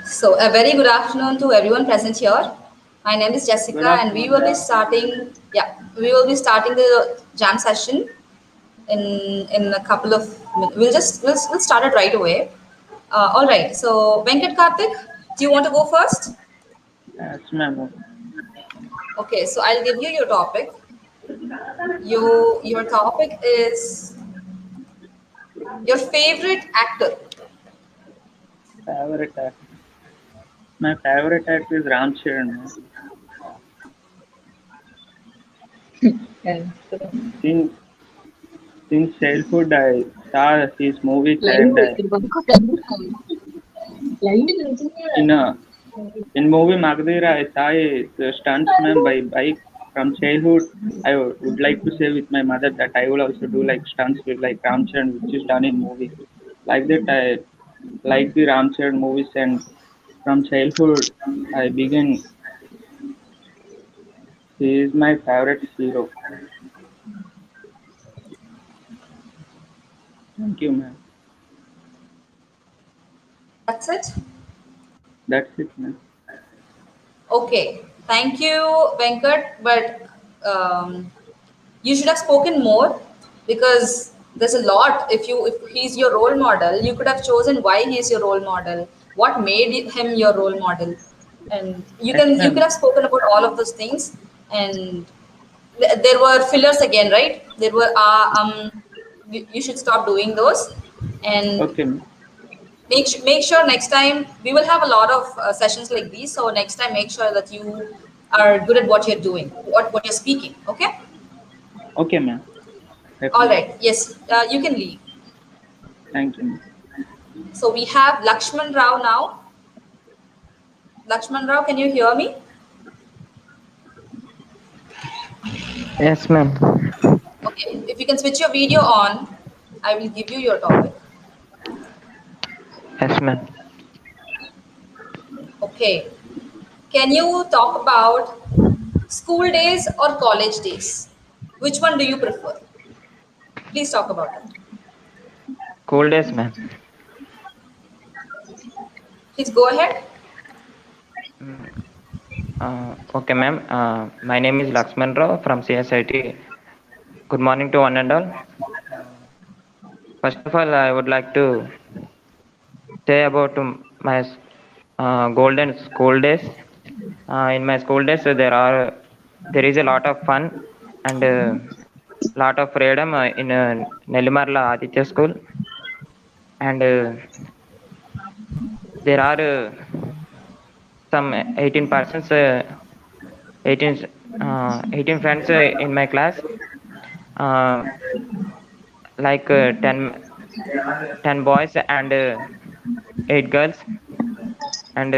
So a very good afternoon to everyone present here. My name is Good Jessica, and we afternoon, will be ma'am. starting. Yeah, we will be starting the jam session in a couple of minutes. We'll start it right away. All right. So Venkat Karthik, do you want to go first? Yes, ma'am. Okay. So I'll give you your topic. Your topic is your favorite actor. Favorite actor. My favorite actor is Ram Charan, ma'am. Yes. Since since childhood, I saw his movies, Live and in live a in movie Magdira, I saw a stuntsman by bike from childhood. I would like to say with my mother that I will also do like stunts with like Ram Charan, which is done in movies. Like that, I like the Ram Charan movies, and from childhood, I began. He is my favorite hero. Thank you, ma'am. That's it. That's it, ma'am. Okay. Thank you, Venkat. But you should have spoken more because there's a lot. If he's your role model, you could have chosen why he's your role model, what made him your role model, and Yes, you could ma'am. have spoken about all of those things. And there were fillers again, right? There were you should stop doing those. And Okay, ma'am. make sure next time we will have a lot of sessions like these, so next time make sure that you are good at what you're doing, what you're speaking. Okay. Okay, ma'am. All Definitely. right. Yes, you can leave. Thank you, ma'am. So we have Lakshman Rao now. Lakshman Rao, can you hear me? Yes, ma'am. Okay. If you can switch your video on, I will give you your topic. Yes, ma'am. Okay. Can you talk about school days or college days? Which one do you prefer? Please talk about it. Cool days, ma'am. Please go ahead. Okay, ma'am. My name is Lakshman Rao from CSIT. Good morning to one and all. First of all, I would like to say about my golden school days. In my school days, there is a lot of fun and lot of freedom in Nelimarla Aditya School, and there are some 18 persons, 18, 18 friends in my class, uh, like 10 boys and 8 girls, and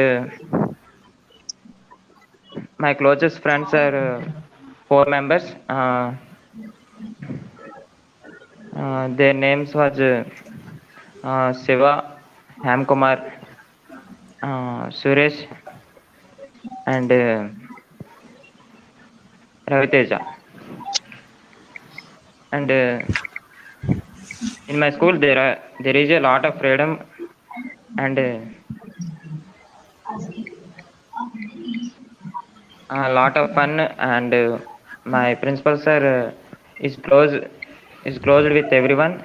my closest friends are 4 members. Their names was Shiva, Hamkumar, Suresh, and Raviteja. And in my school, there is a lot of freedom and a lot of fun. And my principal sir is closed with everyone,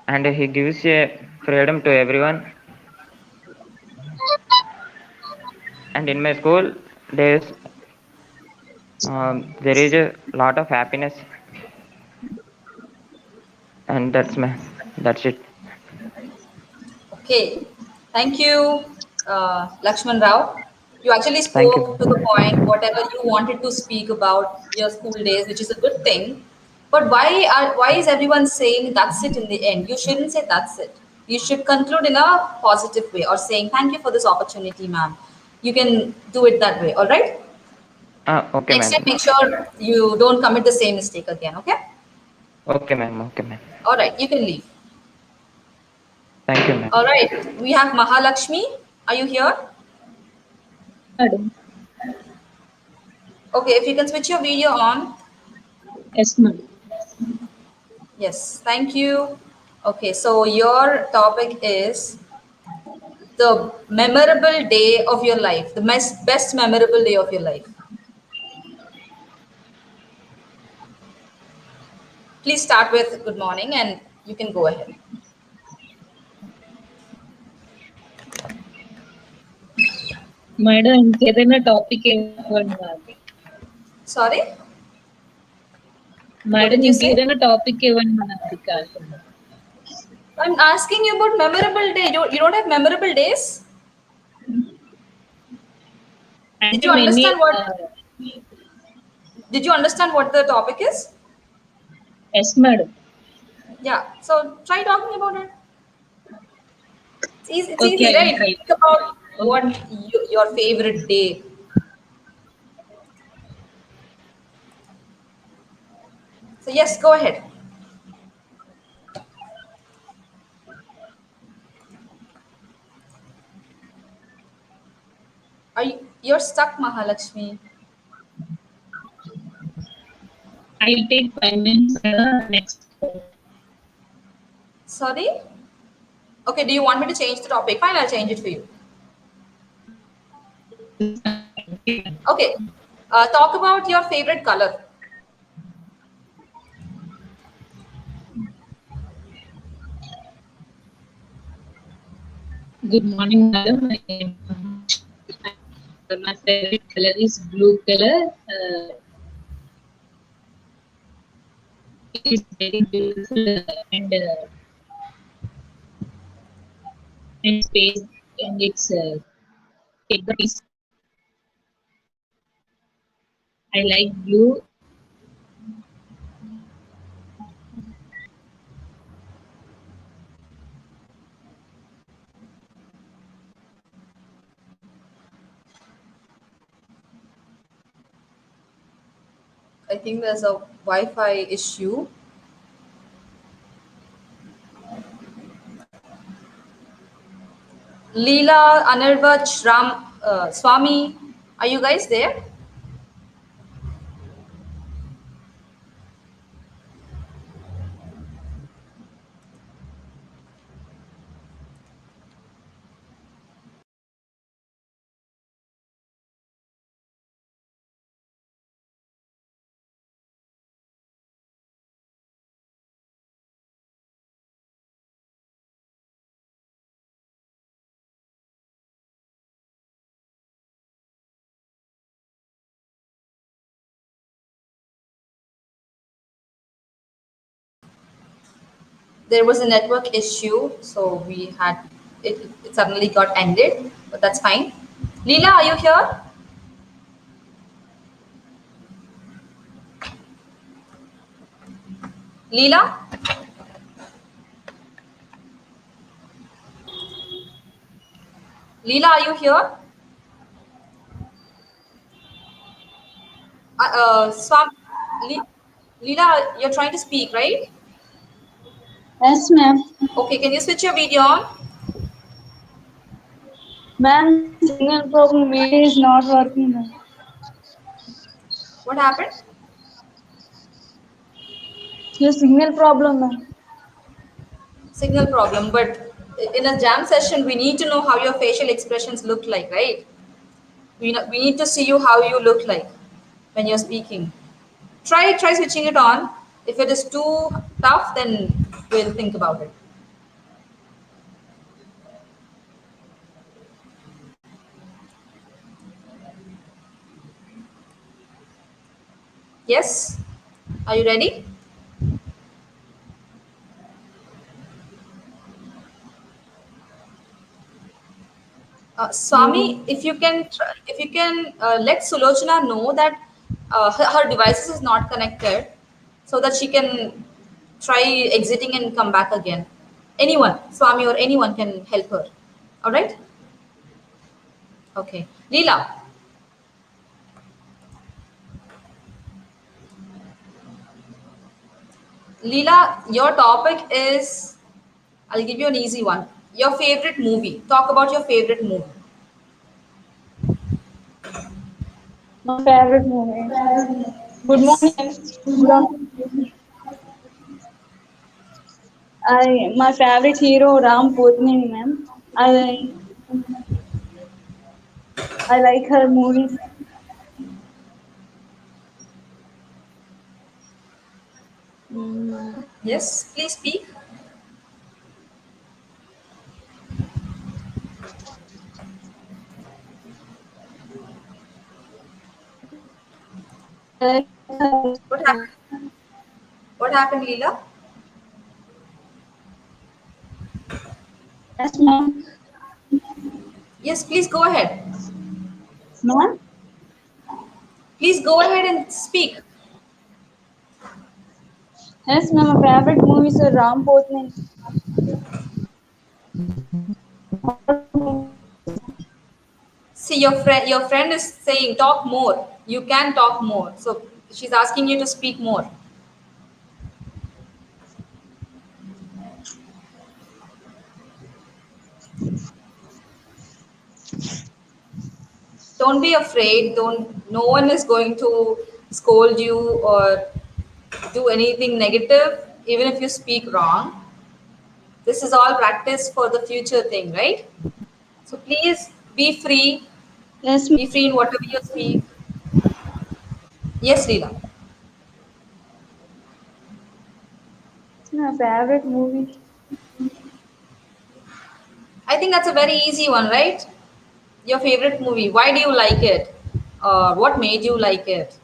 and he gives a freedom to everyone. And in my school days, there is a lot of happiness, and that's it. Okay. Thank you, Lakshman Rao. You actually Thank you. spoke to the point, whatever you wanted to speak about your school days, which is a good thing. But why is everyone saying that's it in the end? You shouldn't say that's it. You should conclude in a positive way or saying thank you for this opportunity, ma'am. You can do it that way. All right. Okay, Next time, ma'am. make sure you don't commit the same mistake again. Okay. Okay, ma'am. Okay, ma'am. All right. You can leave. Thank you, ma'am. All right. We have Mahalakshmi. Are you here? Madam. Okay. If you can switch your video on. Yes, madam. Yes, thank you. Okay, so your topic is the memorable day of your life, the best memorable day of your life. Please start with good morning and you can go ahead. Madam ఇంకేదైనా topic ఇవ్వండి నాకు. Sorry? What madam did you say? ఇంకేదైనా topic ఇవ్వండి మనకి కాకుండా. I'm asking you about memorable day. You don't have memorable days? Did అంటే you many understand did you understand what the topic is? Yes madam. Yeah. So try talking about it. It's okay easy, I will right? Try. Think about what okay. your favorite day. So yes, go ahead. You're stuck, Mahalakshmi? I will take 5 minutes next. Sorry? Okay, do you want me to change the topic? Fine, I'll change it for you. Okay. Talk about your favorite color. Good morning madam. My favorite color is blue color. It is very beautiful and space and it's take the peace. I like blue. I think there's a Wi-Fi issue. Leela, Anirvaj, Ram, Swami, are you guys there? There was a network issue, so we had it suddenly got ended, but that's fine. Leela, are you here? Leela? Leela, are you here? Swam, Leela, you're trying to speak, right? Yes, ma'am. Okay, can you switch your video on? Ma'am, signal problem video is not working, ma'am. What happened? Your signal problem, ma'am. Signal problem, but in a jam session, we need to know how your facial expressions look like, right? We need to see you how you look like when you're speaking. Try switching it on. If it is too tough, then we'll think about it. Yes? Are you ready? Swami, if you can let Sulochana know that her devices is not connected, so that she can try exiting and come back again. Anyone, Swami or anyone can help her. All right? Okay. Leela, Leela, your topic is, I'll give you an easy one. Your favorite movie. Talk about your favorite movie. My favorite movie. Good morning. Yes. Good afternoon. My favorite hero Ram Potnini, ma'am. I I like her movies. Mm, Yes, please speak. I like her. What happened? What happened, Leela? Yes, ma'am. Yes, please go ahead. Ma'am? Please go ahead and speak. Yes, ma'am. My favorite movies are Ram Potman. See, your friend is saying talk more. You can talk more. So she's asking you to speak more. Don't be afraid. Don't. No one is going to scold you or do anything negative, even if you speak wrong. This is all practice for the future thing, right? So please be free. Yes, Be free in whatever you speak. Yes, Leela. my favorite movie. I think that's a very easy one, right? Your favorite movie. Why do you like it? What made you like it?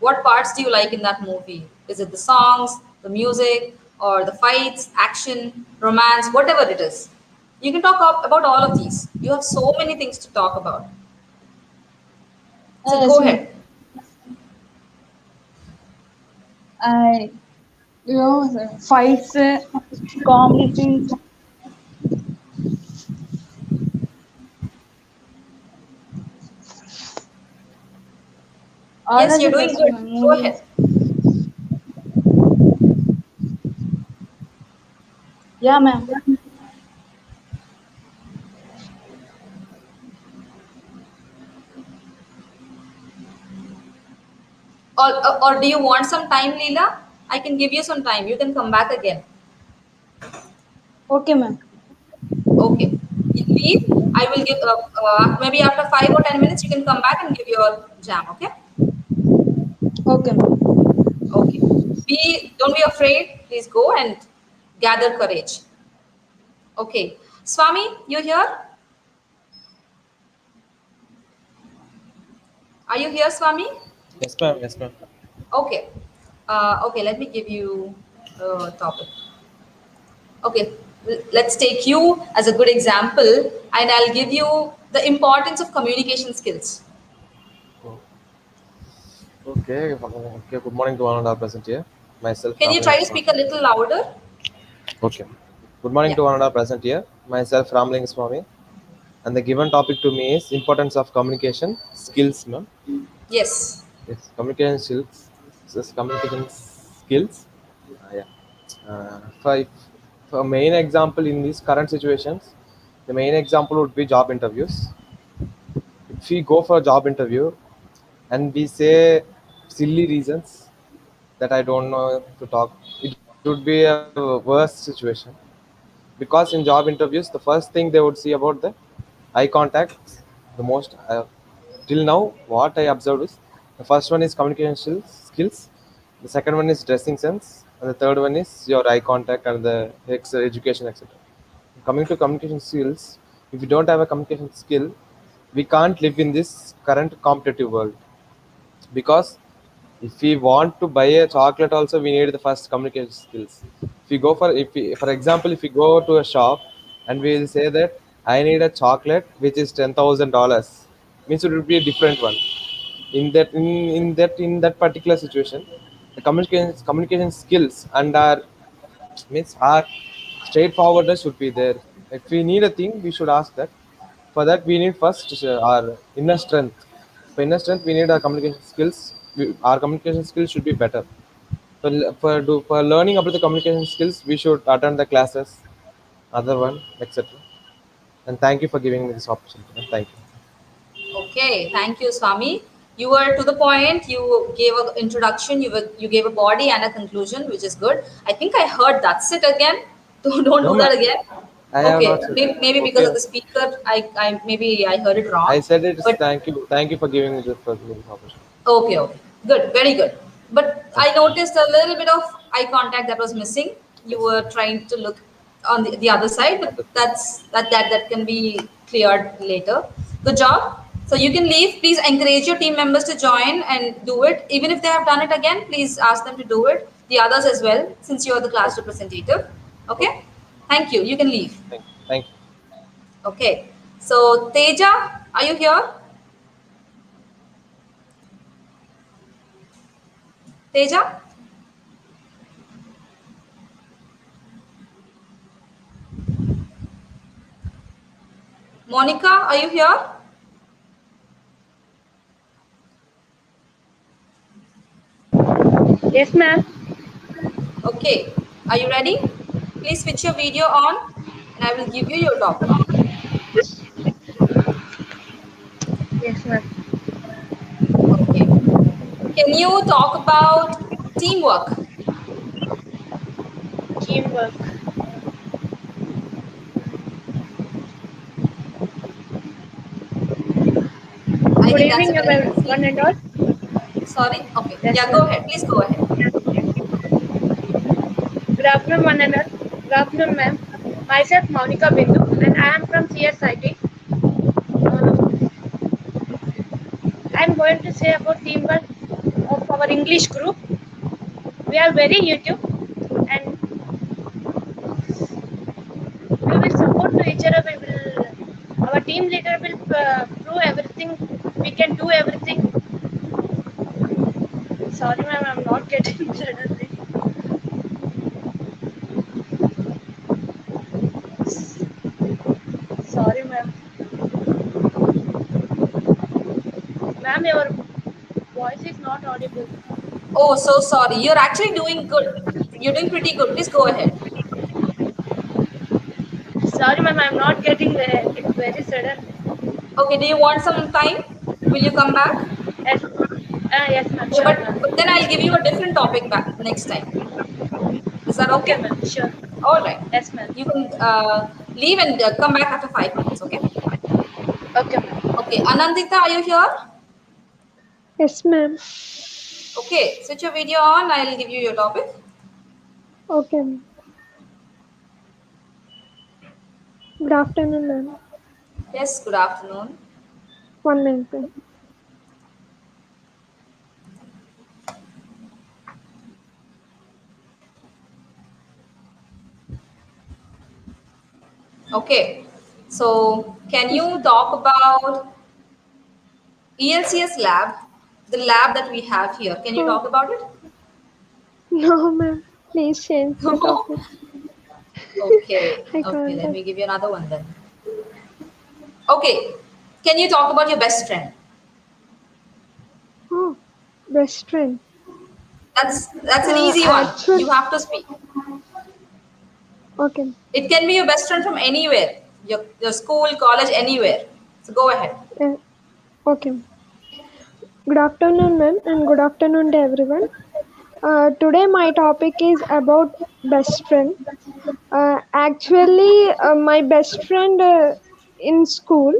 What parts do you like in that movie? Is it the songs, the music, or the fights, action, romance, whatever it is? You can talk about all of these. You have so many things to talk about. So Yes, go ma'am. ahead. I, fights, comedy scenes, all Yes, are you're the doing best good. Go movies. ahead. Yeah, ma'am. Or do you want some time, Leela? I can give you some time. You can come back again. Okay, ma'am. Okay. You leave. I will give maybe after 5 or 10 minutes. You can come back and give your jam. Okay. Okay, ma'am. Okay. Don't be afraid. Please go and gather courage. Okay. Swami, you here? Are you here, Swami? Yes, ma'am. Yes, ma'am. Okay. Okay, let me give you a topic. Okay, let's take you as a good example and I'll give you the importance of communication skills. Oh, okay. Okay. Good morning to one and all present here. Myself, Can you Ramling try to Swami. speak a little louder? Okay. Good morning Yeah. to one and all present here. Myself, Ramling Swami. And the given topic to me is importance of communication skills, ma'am. Yes. Yes, communication skills. Yes, communication skills. Yeah. For main example in these current situations, the main example would be job interviews. If we go for a job interview and we say silly reasons that I don't know to talk, it would be a worse situation. Because in job interviews, the first thing they would see about the eye contact, the most till now, what I observed is the first one is communication skills, the second one is dressing sense, and the third one is your eye contact and the education, etc. Coming to communication skills, if you don't have a communication skill, we can't live in this current competitive world because if we want to buy a chocolate also we need the first communication skills. If we go for if we, for example, if we go to a shop and we will say that I need a chocolate which is $10,000, means it would be a different one. In that particular situation, the communication skills and our means our straightforwardness should be there. If we need a thing, we should ask that. For that, we need first our inner strength. For inner strength, we need our communication skills. Our communication skills should be better. For learning about the communication skills, we should attend the classes, other one, etc. And thank you for giving me this opportunity. Thank you. Okay, thank you, Swami. You were to the point. You gave an introduction. You gave a body and a conclusion, which is good. I think I heard that's it again. Don't No, do ma'am. that again. I have not Okay, said that. maybe because of Okay. the speaker, I maybe I heard it I wrong. said it is But thank you. Thank you for giving me this opportunity. okay, okay. Good, very good. But Thank I you. noticed a little bit of eye contact that was missing. You Yes. were trying to look on the other side, but Understood. that can be cleared later. Good job. So you can leave. Please encourage your team members to join and do it. Even if they have done it again, please ask them to do it. The others as well, since you are the class Okay. representative. Okay. Okay? Thank you. You can leave. Thank you. Thank you. Okay. So Teja, are you here? Teja? Monica, are you here? Yes, ma'am. Okay, are you ready? Please switch your video on and I will give you your topic. Yes, ma'am. Okay. Can you talk about teamwork? Teamwork. I Good think that's a evening, very everyone easy. and all. Sorry? Okay. Yes, Yeah, ma'am. go ahead. Please go ahead. Good afternoon, one and all. Good afternoon, ma'am. Myself, Monica Bindu, and I am from CSIT. I am going to say about teamwork of our English group. We are very YouTube, and we will support to each other. We will. Our team leader will prove everything. We can do everything. Sorry, ma'am, I'm not getting suddenly. Sorry, ma'am. Ma'am, your voice is not audible. Oh, so sorry. You're actually doing good. You're doing pretty good. Please go ahead. Sorry, ma'am, I'm not getting there. It's very sudden. Okay, do you want some time? Will you come back? Yes, yes, ma'am, Okay, sure, but then ma'am. I'll give you a different topic back next time. Is that Okay, okay? ma'am, sure. All right. Yes, ma'am. You can leave and come back after 5 minutes, okay? Okay, ma'am. Okay, Anandita, are you here? Yes, ma'am. Okay, switch your video on. I'll give you your topic. Okay, ma'am. Good afternoon, ma'am. Yes, good afternoon. 1 minute, ma'am. Okay, so can Yes, you ma'am. talk about ELCS lab, the lab that we have here? Can you Oh, talk about it? no, ma'am. Please change the No. topic. Okay, I okay, can't. let me give you another one then. Okay, can you talk about your best friend? Oh, best friend. That's an easy one. Actually, You have to speak. okay. It can be your best friend from anywhere, your school, college, anywhere. So go ahead. Uh, okay. Good afternoon, ma'am, and good afternoon to everyone. Today, my topic is about best friend. Actually, my best friend in school.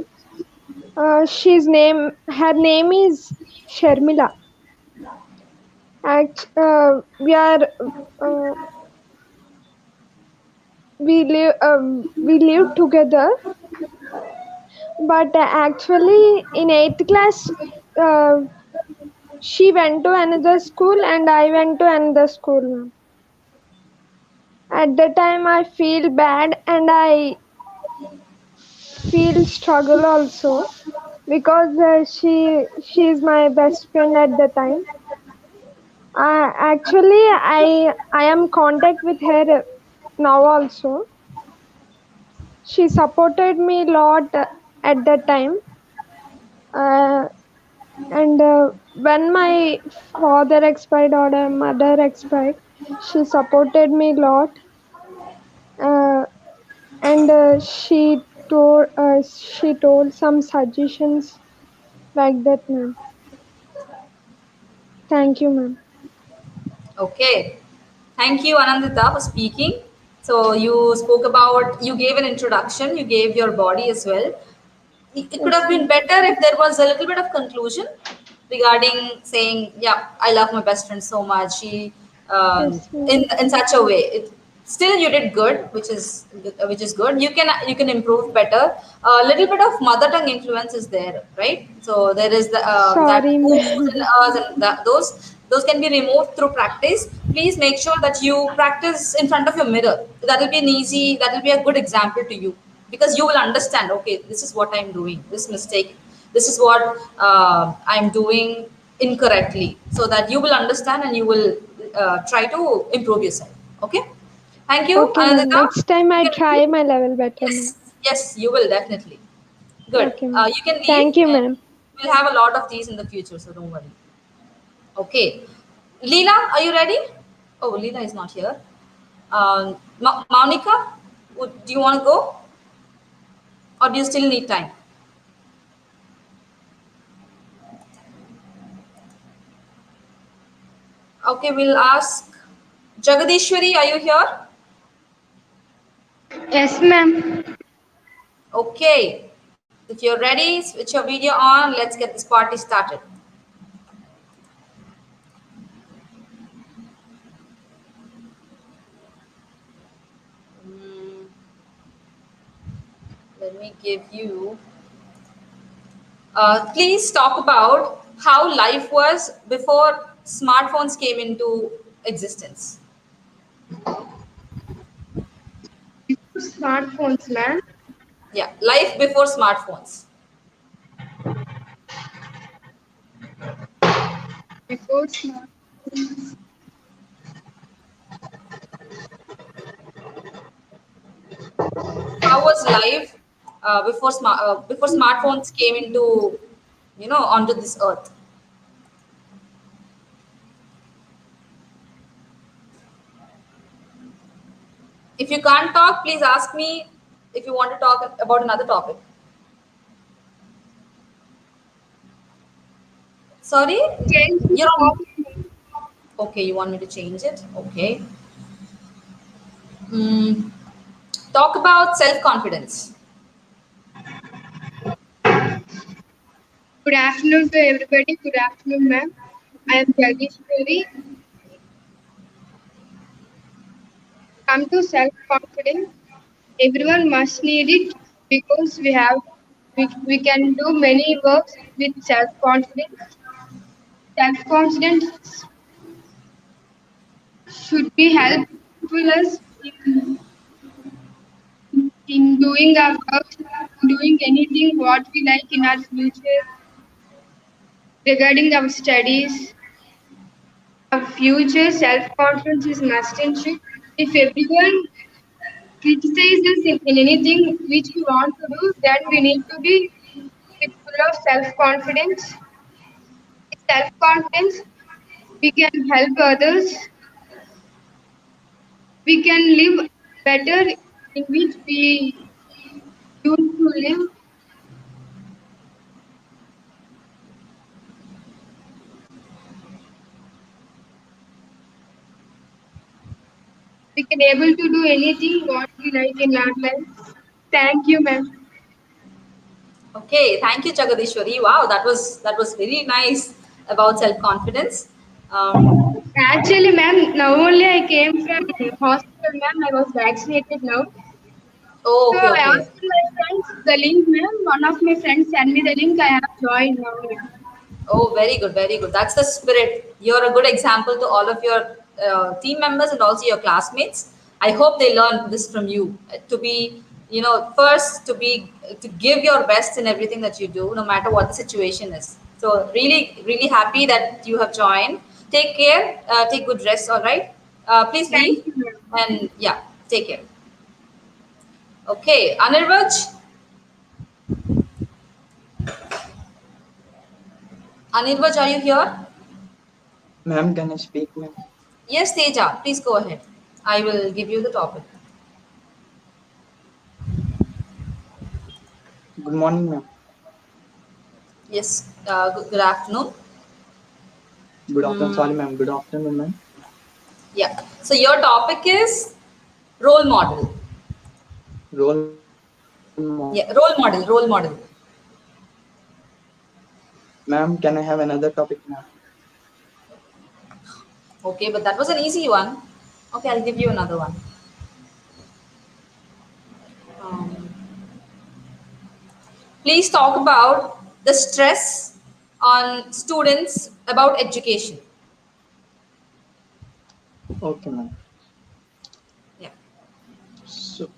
Her name is Sharmila. We are uh, we live together, but actually in eighth class, uh, she went to another school and I went to another school, ma'am. At the time, I feel bad and I feel struggle also because she is my best friend at the time. Actually, I am contact with her now also. She supported me a lot at that time. Uh, and when my father expired or my mother expired, she supported me a lot. Uh, and she told some suggestions like that, ma'am. Thank you, ma'am. Okay. Thank you, Anandita, for speaking. So you spoke about, you gave an introduction, you gave your body as well. It could Yes, have been ma'am. better if there was a little bit of conclusion regarding saying, yeah, I love my best friend so much. She, Yes, ma'am. in such a way. Still, you did good, which is good. You can improve better. A little bit of mother tongue influence is there, right? So there is the that Sorry, oohs and ma'am. and those can be removed through practice. Please make sure that you practice in front of your mirror. That will be an easy. That will be a good example to you, because you will understand. Okay, this is what I'm doing. This mistake. This is what I'm doing incorrectly, so that you will understand and you will try to improve yourself. Okay. Thank you, Okay, ma'am. Anandita. Next time You I can try repeat. my level better, ma'am. Yes, yes, you will definitely. Good. Okay, ma'am. You can leave, Thank you, and ma'am. we'll have a lot of these in the future, so don't worry. Okay. Leela, are you ready? Oh, Leela is not here. Monica, do you want to go, or do you still need time? Okay, we'll ask Jagadishwari, are you here? Yes, ma'am. Okay. If you're ready, switch your video on. Let's get this party started. Mm, let me give you. Please talk about how life was before smartphones came into existence. Smartphones, ma'am. Yeah, life before smartphones. Before smartphones. How was life before smartphones came into, onto this earth? If you can't talk, please ask me if you want to talk about another topic. Sorry, Change the you're on. topic. Okay, you want me to change it? Okay. Mm, talk about self confidence. Good afternoon to everybody. Good afternoon, ma'am. I am Jageshwari. Come to self-confidence. Everyone must need it because we can do many works with self-confidence. Self-confidence should be helpful us in doing our work, doing anything what we like in our future regarding our studies. Our future self-confidence is must and should. If everyone criticizes in anything which we want to do, then we need to be with full of self-confidence. With self-confidence, we can help others. We can live better in which we used to live. We can able to do anything what we like in our life. Thank you, ma'am. Okay, thank you, Jagadishwari. Wow, that was really nice about self confidence. Um, Actually, ma'am, now only I came from hospital, ma'am. I was vaccinated now. oh, So okay, I okay. asked my friends the link, ma'am. One of my friends sent me the link. I have joined now, ma'am. Oh, very good, very good. That's the spirit. You're a good example to all of your team members and also your classmates. I hope they learn this from you, to be, first to give your best in everything that you do, no matter what the situation is. So really, really happy that you have joined. Take care. Take good rest. All right. Please Thank leave, you, ma'am. and yeah, take care. Okay, Anirvaj. Anirvaj, are you here? Ma'am, can I speak, ma'am? Yes, Teja. Please go ahead. I will give you the topic. Good morning, ma'am. Yes, good afternoon. Good afternoon. Sorry, Mm, ma'am. Good afternoon, ma'am. yeah. So your topic is Role model. Role model. Yeah, role model, role model. Ma'am, can I have another topic, ma'am? Okay, but that was an easy one. Okay, I'll give you another one. Um, Please talk about the stress on students about education. Okay, ma'am. Yeah. So,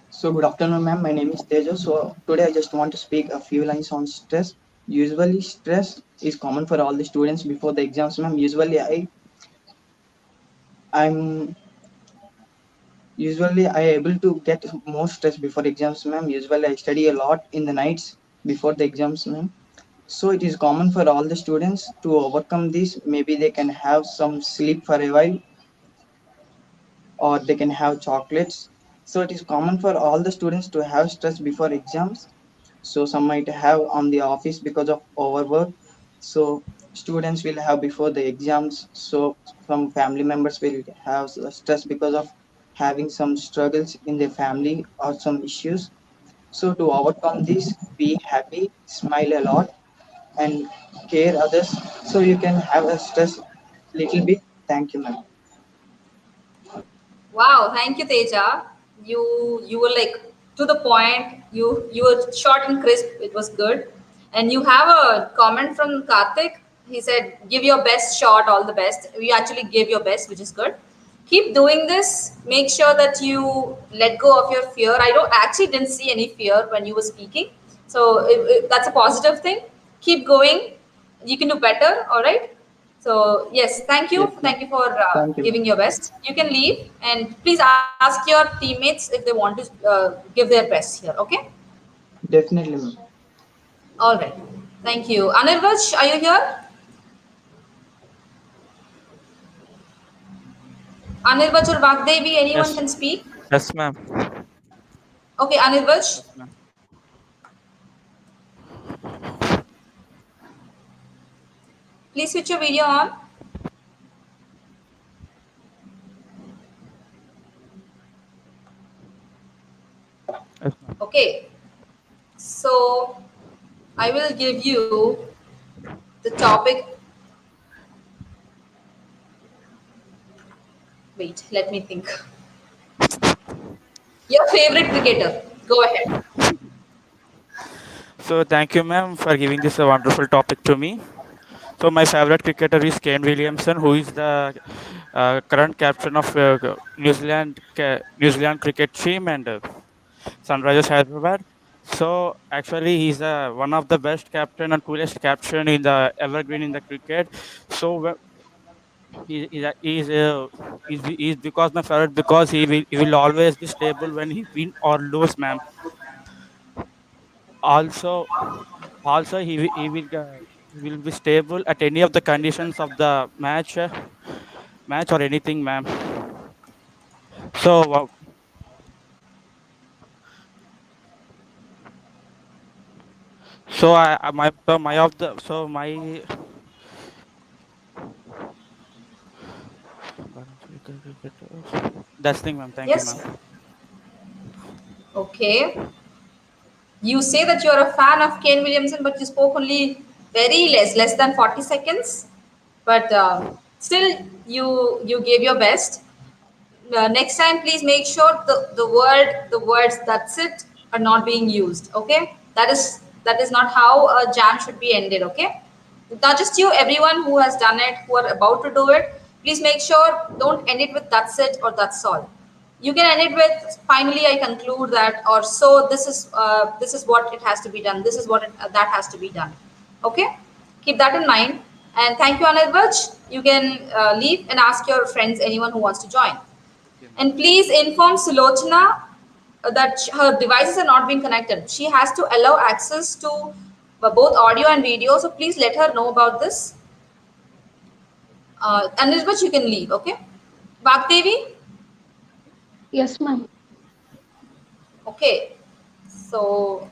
so good afternoon, ma'am. My name is Tejo. So today I just want to speak a few lines on stress. Usually, stress is common for all the students before the exams, ma'am. I'm I able to get more stress before exams, ma'am. Usually I study a lot in the nights before the exams, ma'am. So it is common for all the students to overcome this. Maybe they can have some sleep for a while, or they can have chocolates. So it is common for all the students to have stress before exams. So some might have on the office because of overwork. So students will have before the exams. So some family members will have stress because of having some struggles in their family or some issues. So to overcome this, be happy, smile a lot, and care others. So you can have a stress little bit. Thank you, ma'am. Wow, thank you, Teja. You were like to the point. You were short and crisp. It was good. And you have a comment from Karthik. He said, "Give your best shot. All the best." You actually gave your best, which is good. Keep doing this. Make sure that you let go of your fear. I don't actually didn't see any fear when you were speaking, so that's a positive thing. Keep going. You can do better. All right. So yes, thank you. Yes, ma'am. Thank you for Thank you, giving ma'am. your best. You can leave and please ask your teammates if they want to give their best here. Okay. Definitely, ma'am. All right. Thank you. Anirvaj, are you here? Anirvaj or Vagdevi, anyone Yes, can speak? yes, ma'am. Okay, Anirvaj, Yes, ma'am. please switch your video on. Yes, ma'am. Okay. So I will give you the topic. Wait, let me think. Your favorite cricketer. Go ahead. So, thank you, ma'am, for giving this a wonderful topic to me. So, my favorite cricketer is Kane Williamson, who is the current captain of New Zealand cricket team and Sunrisers Hyderabad. So, actually, he's one of the best captain and coolest captain in the evergreen in the cricket. So, he is because my favorite because he will always be stable when he win or lose, ma'am. Also, he will be stable at any of the conditions of the match or anything, ma'am. So so I my so my of the so my that's thing, ma'am. Thank you, Yes. ma'am. Okay. You say that you're a fan of Kane Williamson, but you spoke only very less than 40 seconds. But still, you gave your best. Next time, please make sure the words "that's it" are not being used. Okay, that is not how a jam should be ended. Okay, not just you, everyone who has done it, who are about to do it. Please make sure don't end it with "that's it" or "that's all." You can end it with "finally I conclude that" or "so this is what it has to be done. This is what that has to be done." Okay, keep that in mind. And thank you, Anirvaj. You can leave and ask your friends, anyone who wants to join. Okay, ma'am. And please inform Sulochana that her devices are not being connected. She has to allow access to both audio and video. So please let her know about this. And Nirvaj, you can leave, okay? Bhakdevi, Yes, ma'am. okay. So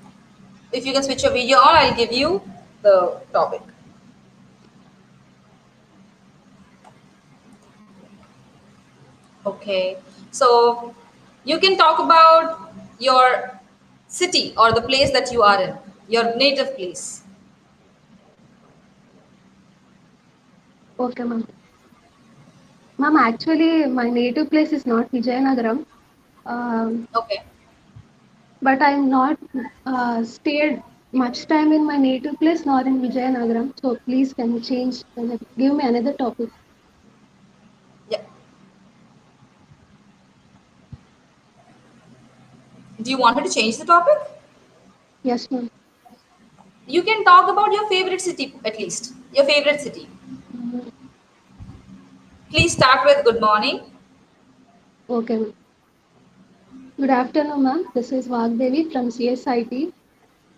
if you can switch your video on, I'll give you the topic. Okay. So You can talk about your city or the place that you are in, your native place. Okay, ma'am. Ma'am, actually, my native place is not Vijayanagaram, Okay. but I'm not stayed much time in my native place nor in Vijayanagaram. So please, can you change, give me another topic? Yeah. Do you want me to change the topic? Yes, ma'am. You can talk about your favorite city at least. Your favorite city. Mm, Please start with good morning. Okay, ma'am. Good afternoon, ma'am. This is Vagdevi from CSIT.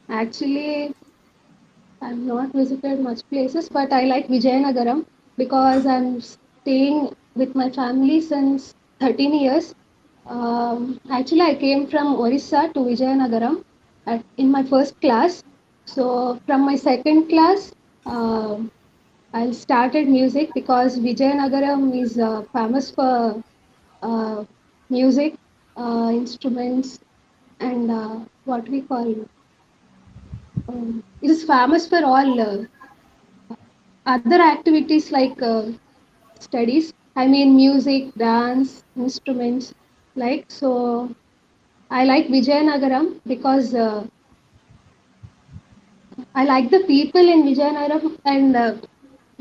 Actually, I've not visited much places, but I like Vijayanagaram because I'm staying with my family since 13 years. Actually, I came from Orissa to Vijayanagaram in my first class. So, from my second class, I started music because Vijayanagaram is famous for uh, music, instruments, and what we call it is famous for all other activities like studies. I mean, music, dance, instruments. Like so, I like Vijayanagaram because I like the people in Vijayanagaram, and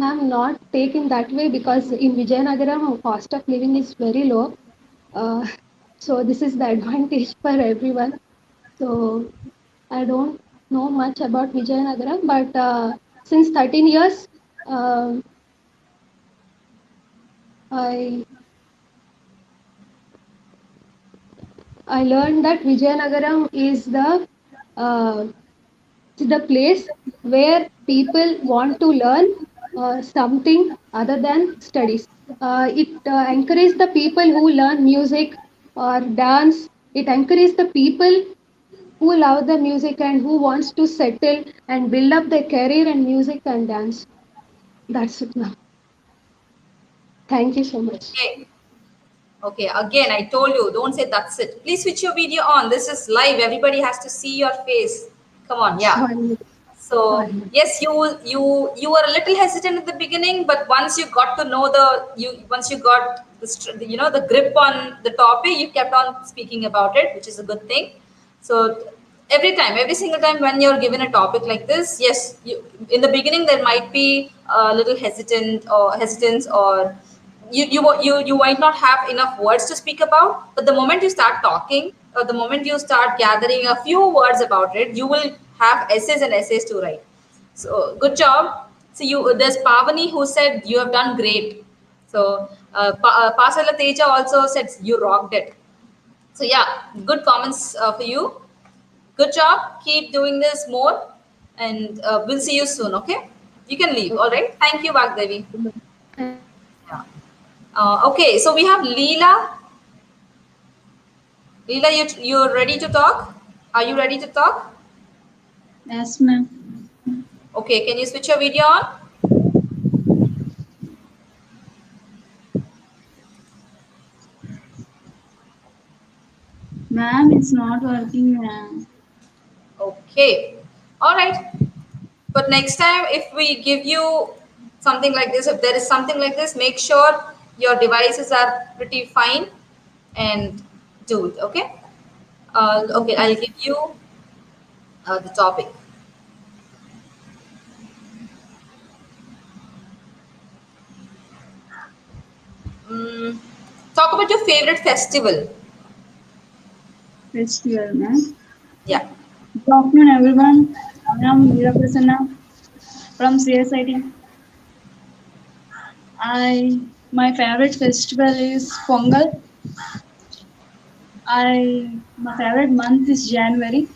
I'm not taken that way because in Vijayanagaram cost of living is very low. Uh, so this is the advantage for everyone. So I don't know much about Vijayanagaram, but since 13 years, um I I learned that Vijayanagaram uh, is the place where people want to learn something other than studies. It encourages the people who learn music or dance. It encourages the people who love the music and who wants to settle and build up their career in music and dance. That's it now. Thank you so much. Okay. Okay, again, I told you, don't say that's it. Please switch your video on. This is live. Everybody has to see your face. Come on, yeah. Sorry. So Sorry. yes, you were a little hesitant at the beginning, but once you got to know once you got the grip on the topic, you kept on speaking about it, which is a good thing. So every single time when you're given a topic like this, yes, in the beginning there might be a little hesitance or you might not have enough words to speak about, but the moment you start talking or the moment you start gathering a few words about it, you will have essays and essays to write. So good job. So there's Pavani who said you have done great. So Pasala Teja also said you rocked it. So yeah, good comments for you. Good job. Keep doing this more, and we'll see you soon. Okay, you can leave. All right. Thank you, Vagdevi. Yeah. Okay, so we have Leela. Leela, you're ready to talk? Are you ready to talk? Yes, ma'am. Okay, can you switch your video on? Ma'am, it's not working, ma'am. Okay. All right. But next time, if we give you something like this, if there is something like this, make sure your devices are pretty fine and do it. Okay. Okay, Okay. I'll give you the topic. Mm, talk about your favorite festival. Festival, ma'am. Yeah. Good afternoon, everyone. I am Leela from CSIT. My favorite festival is Pongal. My favorite month is January.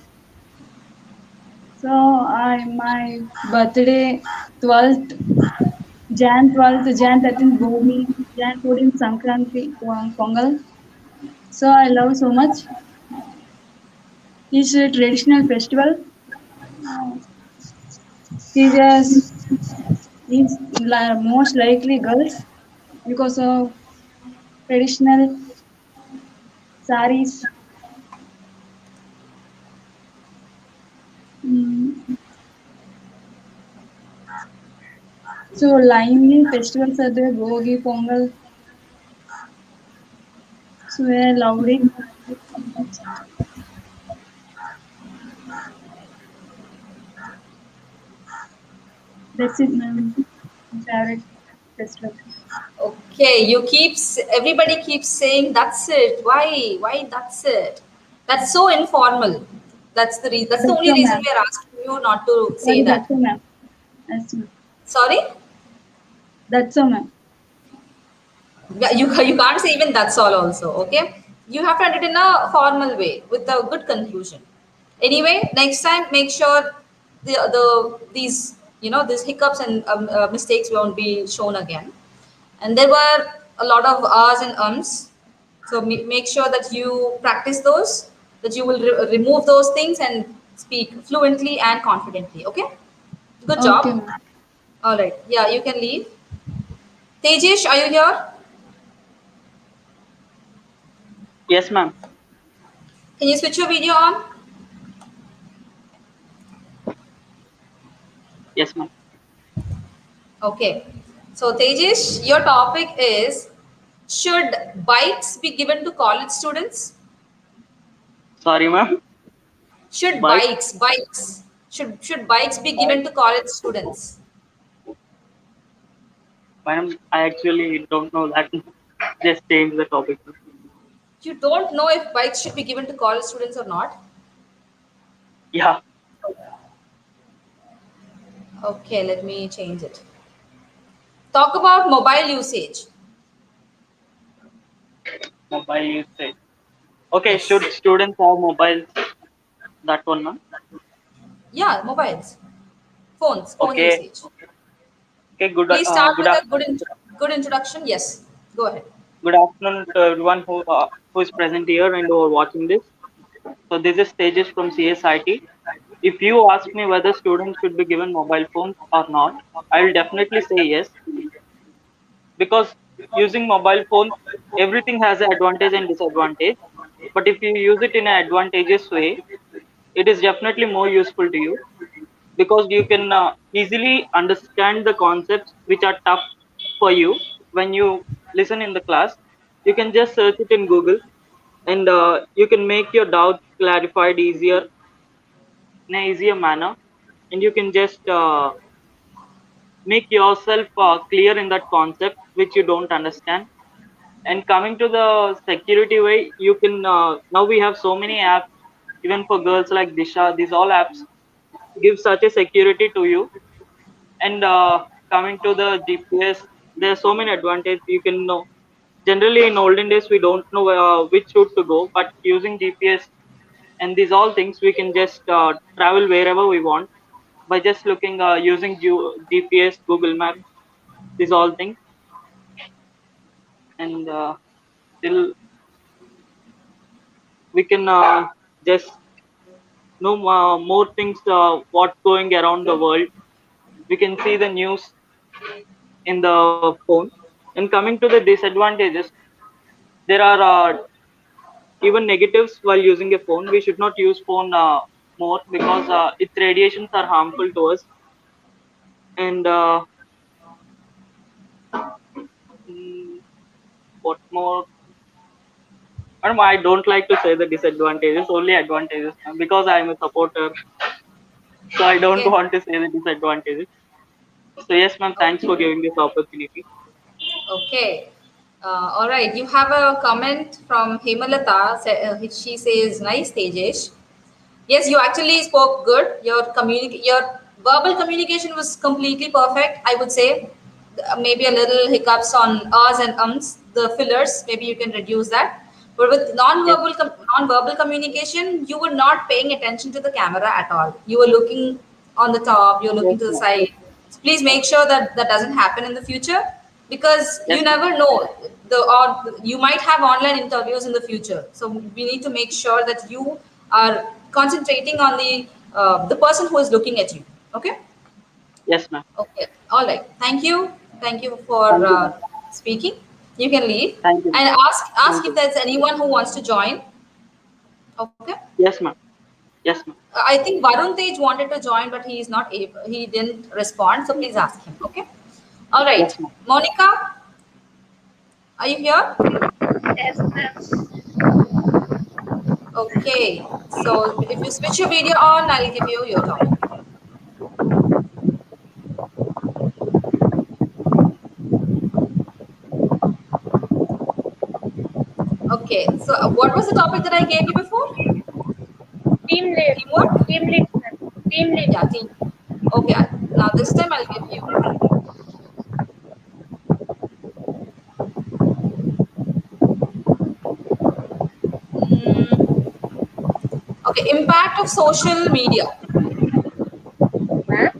So my birthday 12th Jan 13th Boni, Jan 14th Sankranti, Pongal. So I love so much. It's a traditional festival. Uh, Teachers is most likely girls because of traditional saris. Mm, so lively festivals are there, Bogi, Pongal. So I loved it. That's it, ma'am. Favorite festival. Okay, everybody keeps saying that's it. Why? Why that's it? That's so informal. That's the reason. That's the That's only so, reason ma'am. we are asking you not to say Sorry, that's that. so, ma'am. That's, Sorry? that's so, ma'am. Yeah, you can't say even that's all also, okay? You have to end it in a formal way with a good conclusion. Anyway, next time make sure these these hiccups and mistakes won't be shown again. And there were a lot of ahs and ums, so make sure that you practice those, that you will remove those things and speak fluently and confidently. Okay, good Okay, job. ma'am. All right, yeah, you can leave. Tejish, are you here? Yes, ma'am. Can you switch your video on? Yes, ma'am. Okay. So Tejish, your topic is, should bikes be given to college students? Sorry, ma'am. Should Bye. bikes should bikes be Bye. given to college students? Madam, I actually don't know that. Just change the topic. You don't know if bikes should be given to college students or not? Yeah, Okay, let me change it. Talk about mobile usage. mobile usage. Okay, should Yes. students have mobiles? That one, ma'am. Yeah, mobiles. Phone Okay. usage. Okay. Good. Please start Good. with a good introduction. Yes. Go ahead. Good afternoon to everyone who is present here and who are watching this. So this is Stages from CSIT. If you ask me whether students should be given mobile phones or not, I will definitely say yes, because using mobile phones, everything has an advantage and disadvantage. But if you use it in an advantageous way, it is definitely more useful to you, because you can easily understand the concepts which are tough for you when you listen in the class. You can just search it in Google, and you can make your doubts clarified easier in a easier manner, and you can just make yourself clear in that concept which you don't understand. And coming to the security way, you can now we have so many apps, even for girls like Disha. These all apps give such a security to you. And coming to the GPS, there are so many advantages. You can know, generally in olden days we don't know which route to go, but using GPS and these all things, we can just travel wherever we want by just looking using GPS, Google Maps, these all things. And still we can just know more things what's going around the world. We can see the news in the phone. And coming to the disadvantages, there are even negatives while using a phone. We should not use phone more, because its radiations are harmful to us. And mm, what more? I don't like to say the disadvantages, only advantages, because I'm a supporter. So I don't Okay. want to say the disadvantages. So yes, ma'am. Thanks for Okay. giving this opportunity. Okay. All right. You have a comment from Hemalata. She says, "Nice, Tejesh. Yes, you actually spoke good. Your verbal communication was completely perfect. I would say maybe a little hiccups on ahs and ums, the fillers. Maybe you can reduce that. But with Yes, non-verbal communication, you were not paying attention to the camera at all. You were looking on the top. You're yes, looking to the ma'am. side. So please make sure that that doesn't happen in the future, because Yes, you ma'am. never know, or you might have online interviews in the future. So we need to make sure that you are concentrating on the person who is looking at you. Okay. Yes, ma'am. Okay. All right. Thank you. Thank you for Thank you, ma'am. speaking. You can leave Thank you. and ask Thank if you. there's anyone who wants to join. Okay. Yes, ma'am. Yes, ma'am. I think Varun Tej wanted to join, but he is not able. He didn't respond. So please ask him. Okay. All right. Yes, ma'am. Monica, are you here? Yes, ma'am. Okay. So if you switch your video on, I'll give you your topic. Okay. So what was the topic that I gave you before? Team lead. Teamwork? Team lead, ma'am. Team lead. Yeah, team. Okay. Now this time I'll give you. Mm, okay. Impact of social media. Ma'am.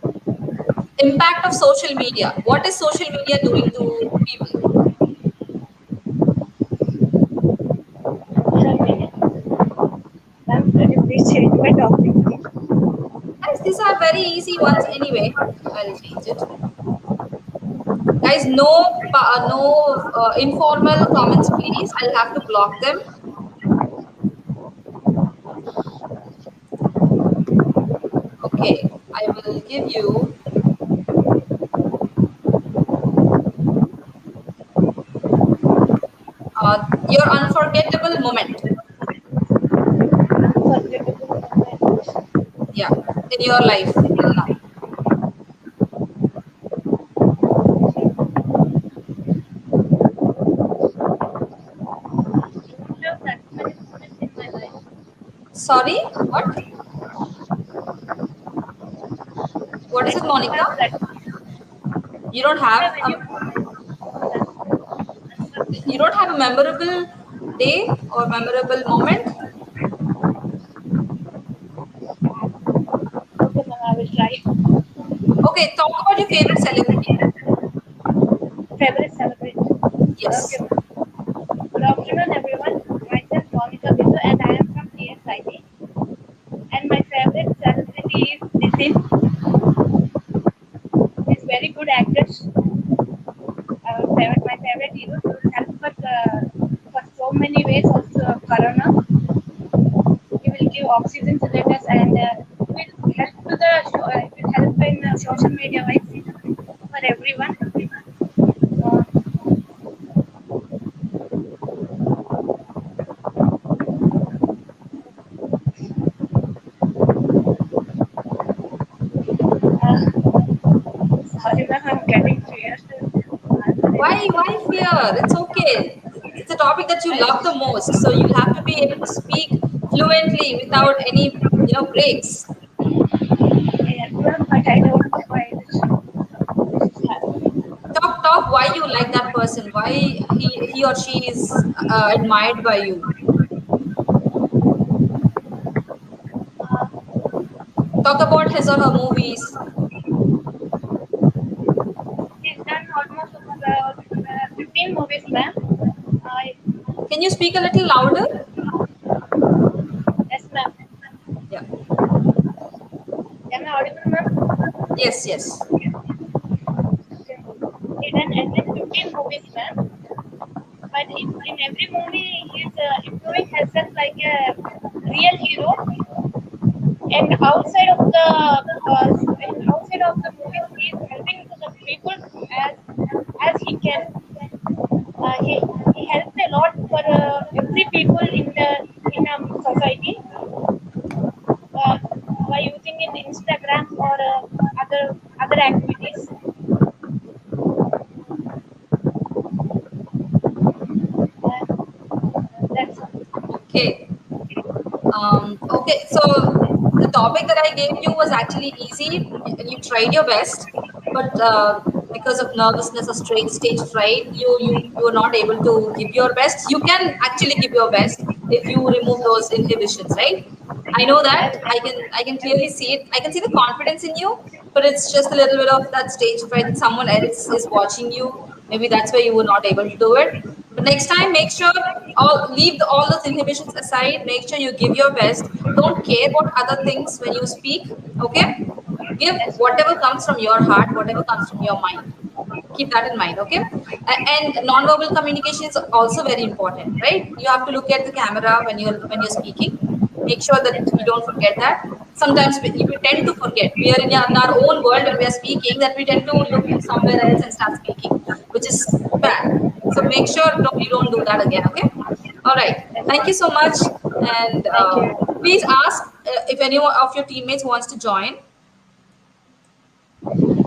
Impact of social media. What is social media doing to people? Ma'am, could you please change my topic? Guys, these are very easy ones anyway. I'll change it. Guys, no informal comments, please. I'll have to block them. Okay, I will give you your unforgettable moment. Yeah, in your life till now. Have that many moments in my life. Sorry, what? What is I it, don't Monica? have that. You don't Don't have have any a moments. you don't have a memorable day or memorable moment. Okay, ma'am, I will try. Okay, talk about your favorite celebrity. Favorite celebrity. Okay, Yes. ma'am. Good afternoon, everyone. Myself, Monica Bindu, and I am from CSIT. And my favorite celebrity is Nitin. He's very good actor. My favorite hero. He will help for so many ways of Corona. He will give oxygen cylinders and will help to it will help in social media wise for everyone. Uh, Sorry, ma'am, I'm getting fear to answer Why? anything. Why fear? It's okay. It's a topic that you love the most, so you'll have to be able to speak fluently without any, breaks. Yeah, ma'am, but I don't know why this is happening. Talk. Why you like that person? Why he or she is admired by you? Talk about his or her movies. He's done almost 15 movies, ma'am. Can you speak a little louder? Yes, ma'am. Yeah. Am I audible, ma'am? Yes. Yes. Okay. He done at least 15 movies, ma'am. But in every movie, he's improving himself like a real hero. And outside of the movies, he's helping to the people as he can. He helps a lot for every people in society uh, by using in Instagram or other activities. That's all. Okay. Okay, so the topic that I gave you was actually easy. You tried your best, but because of nervousness or stage fright, you were not able to give your best. You can actually give your best if you remove those inhibitions, right? I know that. I can clearly see it. I can see the confidence in you, but it's just a little bit of that stage fright that someone else is watching you. Maybe that's why you were not able to do it. But next time, make sure all those inhibitions aside. Make sure you give your best. Don't care about other things when you speak. Okay, give Yes, whatever ma'am. comes from your heart, whatever comes from your mind. Keep that in mind, okay? And non-verbal communication is also very important, right? You have to look at the camera when you're speaking. Make sure that you don't forget that. Sometimes we tend to forget. We are in our own world when we are speaking, that we tend to look somewhere else and start speaking, which is bad. So make sure you don't do that again, okay? All right. Thank you so much. And Thank you. please ask if anyone of your teammates wants to join,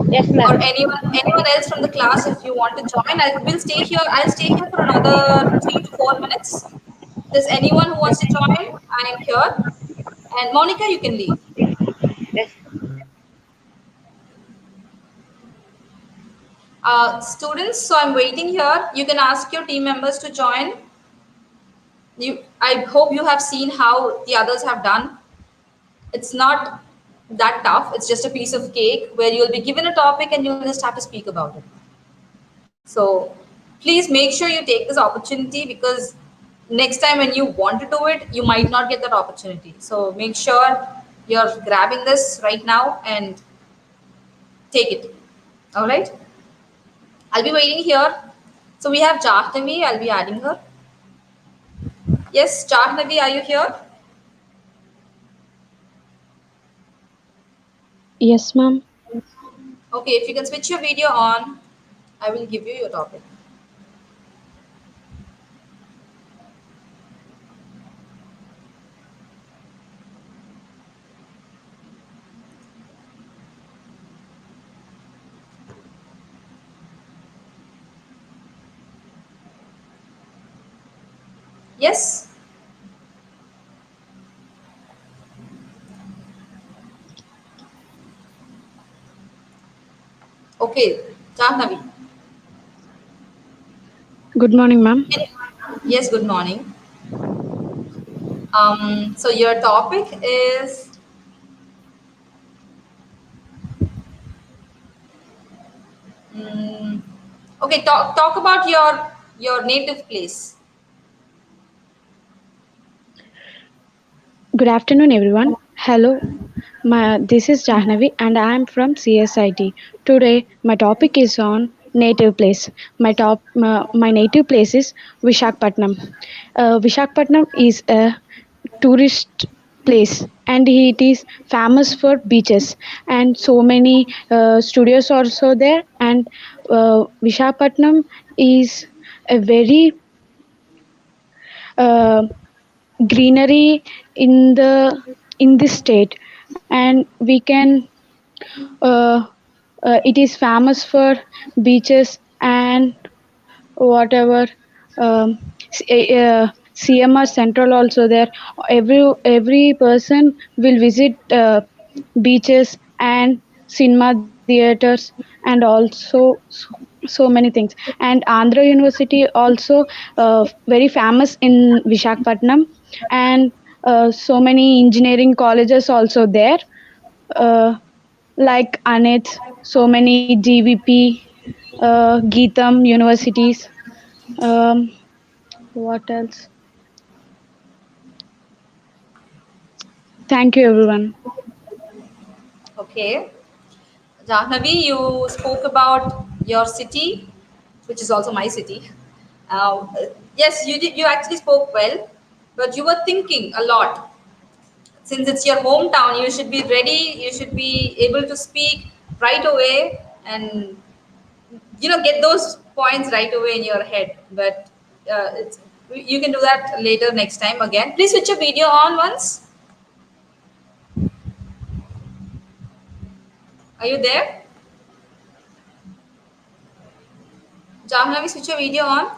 Yes, or ma'am. anyone else from the class if you want to join. I will stay here. I'll stay here for another 3 to 4 minutes. If there's anyone who wants to join, I am here. And Monica, you can leave. Yes. Students, so I'm waiting here. You can ask your team members to join. I hope you have seen how the others have done. It's not that tough. It's just a piece of cake where you'll be given a topic and you'll just have to speak about it. So please make sure you take this opportunity, because next time when you want to do it, you might not get that opportunity. So make sure you're grabbing this right now and take it. All right. I'll be waiting here. So we have Jahnavi. I'll be adding her. Yes, Jahnavi, are you here? Yes, ma'am. Okay, if you can switch your video on, I will give you your topic. Yes? Okay, Jahnavi. Good morning, ma'am. Yes, good morning. So your topic is mm, okay. Talk about your native place. Good afternoon, everyone. Hello, this is Jahnavi, and I am from CSIT. Today, my topic is on native place. My native place is Vishakhapatnam. Vishakhapatnam is a tourist place, and it is famous for beaches, and so many studios also there. And Vishakhapatnam is a very uh, greenery in this state, and we can uh, it is famous for beaches and whatever. CMR Central also there. Every person will visit beaches and cinema theaters, and also so many things. And Andhra University also very famous in Vishakhapatnam, and so many engineering colleges also there, uh, like ANET, so many GVP, Geetam universities. Um, what else? Thank you, everyone. Okay, Jahnavi, you spoke about your city, which is also my city. Uh, yes, you did. You actually spoke well, but you were thinking a lot. Since it's your hometown, you should be ready. You should be able to speak right away, and get those points right away in your head. But you can do that later next time again. Please switch your video on once. Are you there? Jahnavi, switch your video on.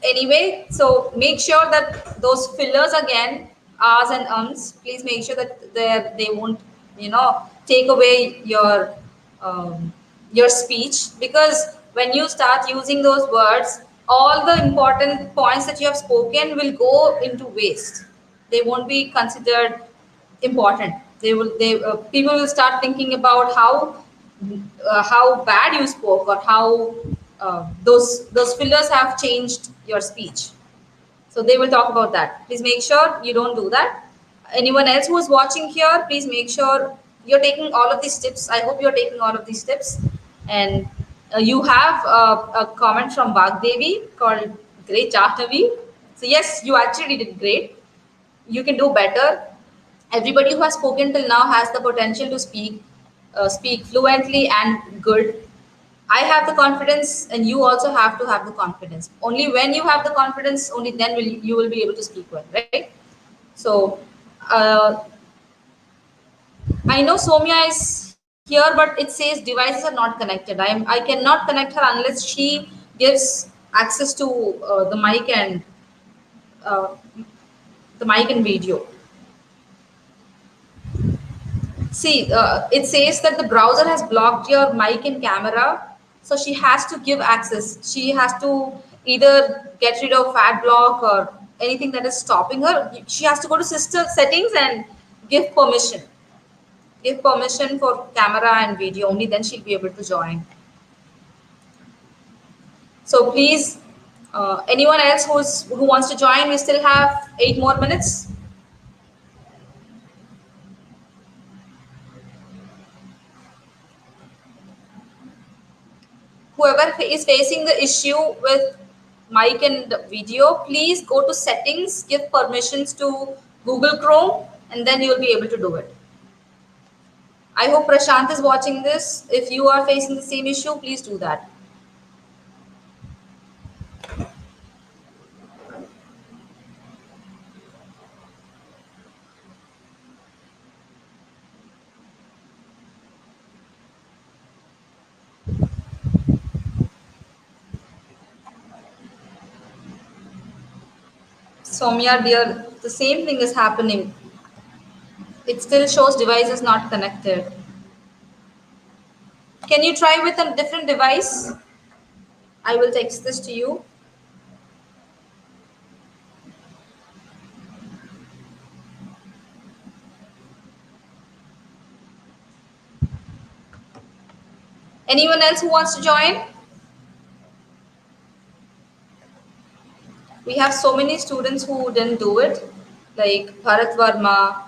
Anyway, so make sure that those fillers again, ahs and ums, please make sure that they won't, take away your speech, because when you start using those words, all the important points that you have spoken will go into waste. They won't be considered important. They people will start thinking about how bad you spoke, or how those fillers have changed your speech. So they will talk about that. Please make sure you don't do that. Anyone else who is watching here, please make sure you're taking all of these tips. I hope you're taking all of these tips. And you have a comment from Vagdevi called Great Jahnavi. So yes, you actually did great. You can do better. Everybody who has spoken till now has the potential to speak fluently and good. I have the confidence, and you also have to have the confidence. Only when you have the confidence, only then you will be able to speak well, right? So uh, I know Somya is here, but it says devices are not connected. I cannot connect her unless she gives access to uh, the mic and video. See, it says that the browser has blocked your mic and camera, so she has to give access. She has to either get rid of ad block or anything that is stopping her. She has to go to sister settings and give permission. Give permission for camera and video. Only then she'll be able to join. So please, anyone else who wants to join, we still have 8 more minutes. Whoever is facing the issue with mic and video, please go to settings, give permissions to Google Chrome, and then you'll be able to do it. I hope Prashant is watching this. If you are facing the same issue, please do that. Soumya dear, the same thing is happening. It still shows device is not connected. Can you try with a different device? I will text this to you. Anyone else who wants to join? We have so many students who didn't do it, like Bharat Varma,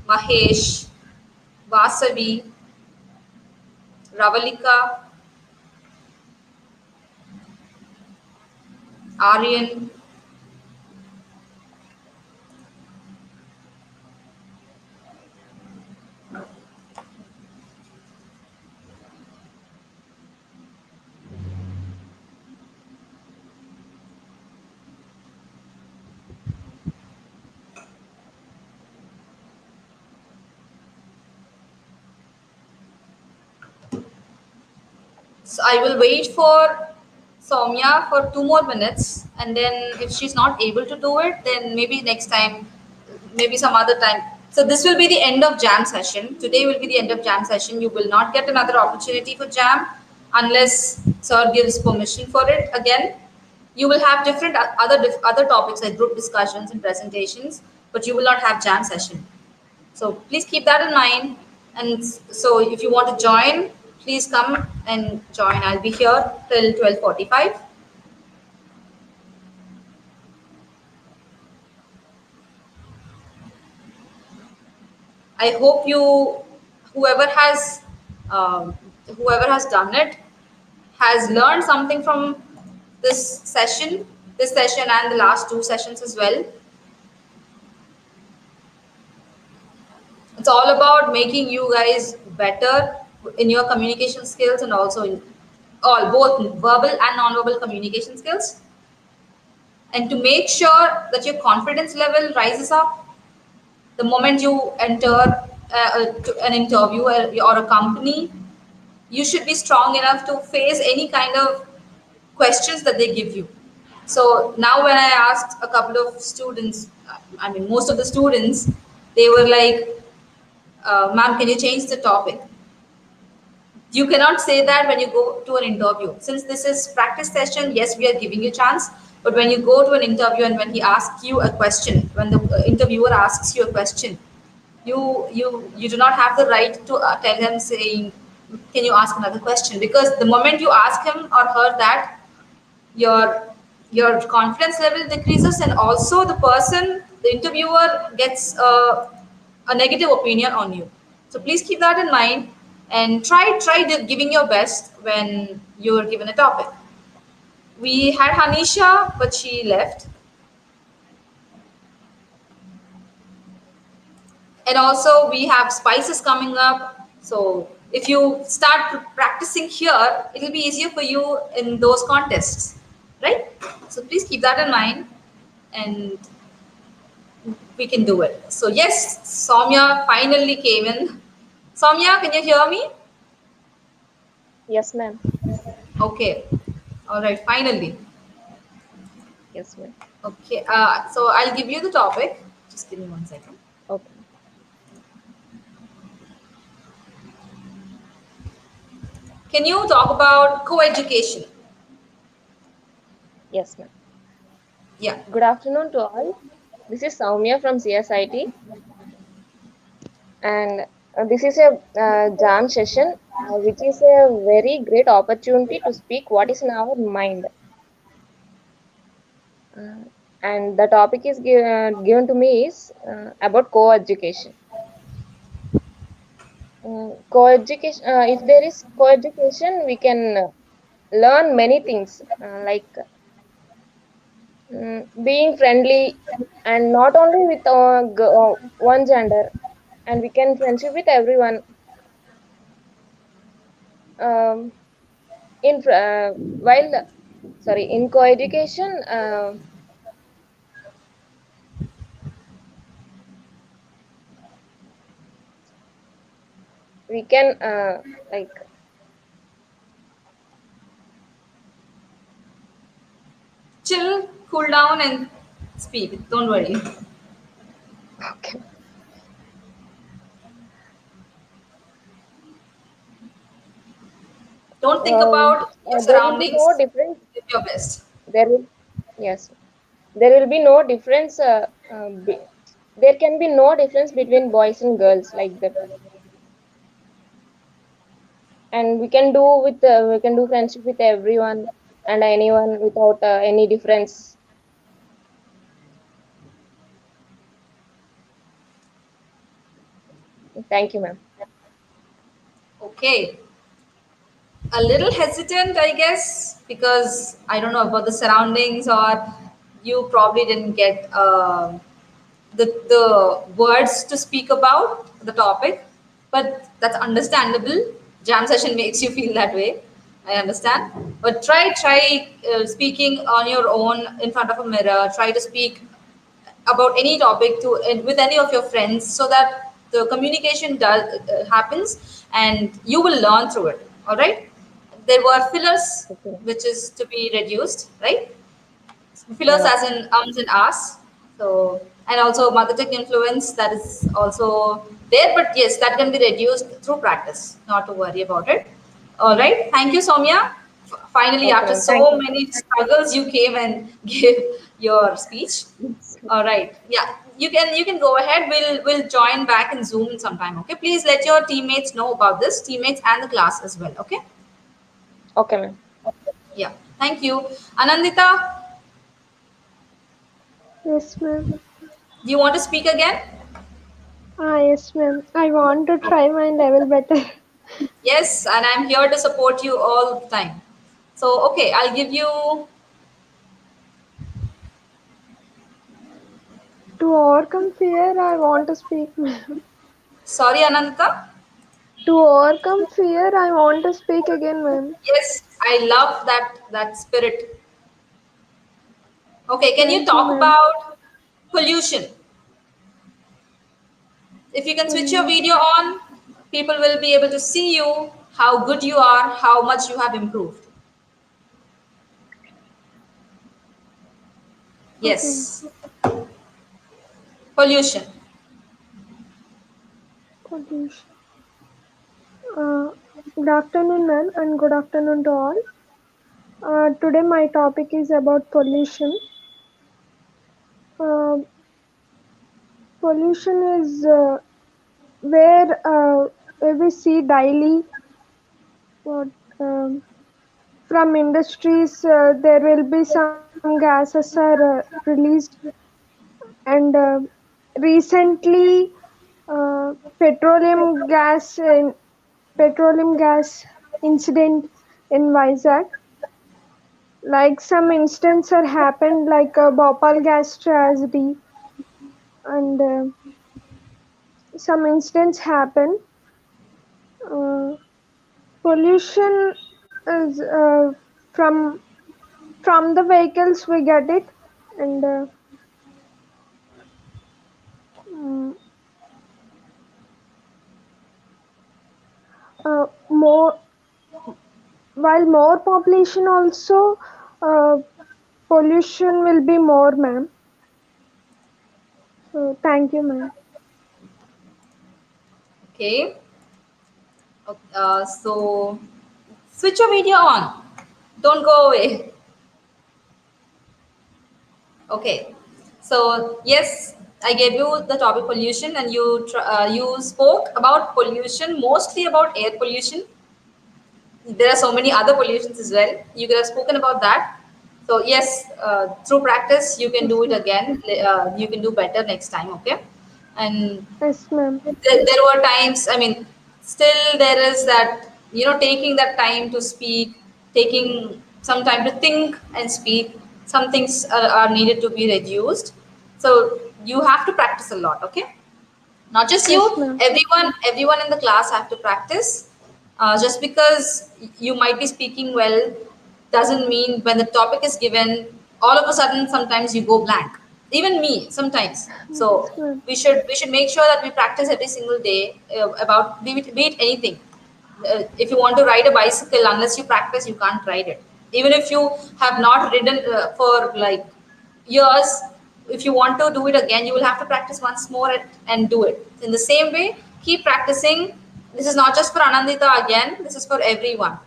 Mahesh, Vasavi, Ravalika, Aryan. So I will wait for Soumya for 2 more minutes, and then if she's not able to do it, then maybe next time, maybe some other time. So this will be the end of jam session. Today will be the end of jam session. You will not get another opportunity for jam unless sir gives permission for it again. You will have different other topics like group discussions and presentations, but you will not have jam session. So please keep that in mind. And so if you want to join, please come and join. I'll be here till 12:45. I hope whoever has, whoever has done it, has learned something from this session and the last 2 sessions as well. It's all about making you guys better in your communication skills and also in both verbal and non-verbal communication skills. And to make sure that your confidence level rises up the moment you enter an interview or a company, you should be strong enough to face any kind of questions that they give you. So now when I asked a couple of students, I mean most of the students, they were like, ma'am, can you change the topic? You cannot say that when you go to an interview. Since this is practice session, yes, we are giving you chance. But when you go to an interview and when he asks you a question, when the interviewer asks you a question, you do not have the right to tell him saying, can you ask another question? Because the moment you ask him or her that, your your confidence level decreases, and also the interviewer gets a negative opinion on you. So please keep that in mind and try giving your best when you're given a topic. We had Hanisha, but she left. And also we have spices coming up. So if you start practicing here, it'll be easier for you in those contests, right? So please keep that in mind, and we can do it. So yes, Soumya finally came in. Soumya, can you hear me? Yes, ma'am. Okay. All right. Finally. Yes, ma'am. Okay. So I'll give you the topic. Just give me 1 second. Okay. Can you talk about co-education? Yes, ma'am. Yeah. Good afternoon to all. This is Soumya from CSIT, and this is a jam session, which is a very great opportunity to speak what is in our mind. Uh, and the topic is given to me is about co-education. Co-education. If there is co-education, we can learn many things, like being friendly, and not only with one gender, and we can friendship with everyone. Um, in while sorry in co-education, we can like Chill, cool down, and speak. Don't worry. okay. Don't think about your There will be no surroundings. difference. Give your best. There will Yes, there will be no difference. There can be no difference between boys and girls like that, and we can do friendship with everyone and anyone without any difference. Thank you, ma'am. Okay. A little hesitant, I guess, because I don't know about the surroundings, or you probably didn't get the words to speak about the topic, but that's understandable. Jam session makes you feel that way. I understand, but try speaking on your own in front of a mirror. Try to speak about any topic to with any of your friends, so that the communication does happens, and you will learn through it. All right. There were fillers, Okay. which is to be reduced, right? Fillers Yes. as in ums and ahs. So, and also mother tongue influence, that is also there, but yes, that can be reduced through practice. Not to worry about it. All right. Thank you, Soumya. Finally, Okay, after ma'am. Thank so you. many struggles, you came and gave your speech. Yes. All right. Yeah. You can go ahead. We'll join back in Zoom sometime. Okay. Please let your teammates know about this, teammates and the class as well. Okay. Okay, ma'am. Yeah. Thank you. Anandita, Yes, ma'am. do you want to speak again? Yes, ma'am. I want to try my level better. Yes, and I'm here to support you all the time. So, okay, I'll give you. To overcome fear, I want to speak, ma'am. Sorry, Ananta. To overcome fear, I want to speak again, ma'am. Yes, I love that spirit. Okay, can you Thank you, talk ma'am. about pollution? If you can switch your Pollution. video on, people will be able to see you, how good you are, how much you have improved. Okay. Yes, pollution. Pollution. Good afternoon, ma'am, and good afternoon to all. Today, my topic is about pollution. Uh, Pollution is where we see daily what from industries. There will be some gases are released, and recently petroleum gas petroleum gas incident in Vizag. Like some instances are happened, like a Bhopal gas tragedy, and some incidents happen. Uh, Pollution is from from the vehicles we get it, and mm, more while more population also, uh, pollution will be more, ma'am. So thank you, ma'am. Okay. So switch your video on. Don't go away. Okay. So yes, I gave you the topic pollution, and you spoke about pollution, mostly about air pollution. There are so many other pollutions as well. You could have spoken about that. So yes, through practice, you can Yes, do it ma'am. again. You can do better next time. Okay. And Yes, ma'am. there were times, I mean, still there is that, taking that time to speak, taking some time to think and speak. Some things are needed to be reduced. So you have to practice a lot. Okay, not just you, Yes, ma'am. everyone in the class have to practice. Just because you might be speaking well doesn't mean when the topic is given, all of a sudden sometimes you go blank. Even me sometimes. Yes, So ma'am. we should make sure that we practice every single day, about be it anything. If you want to ride a bicycle, unless you practice, you can't ride it. Even if you have not ridden for like years, if you want to do it again, you will have to practice once more and do it in the same way. Keep practicing. This is not just for Anandita, again, this is for everyone.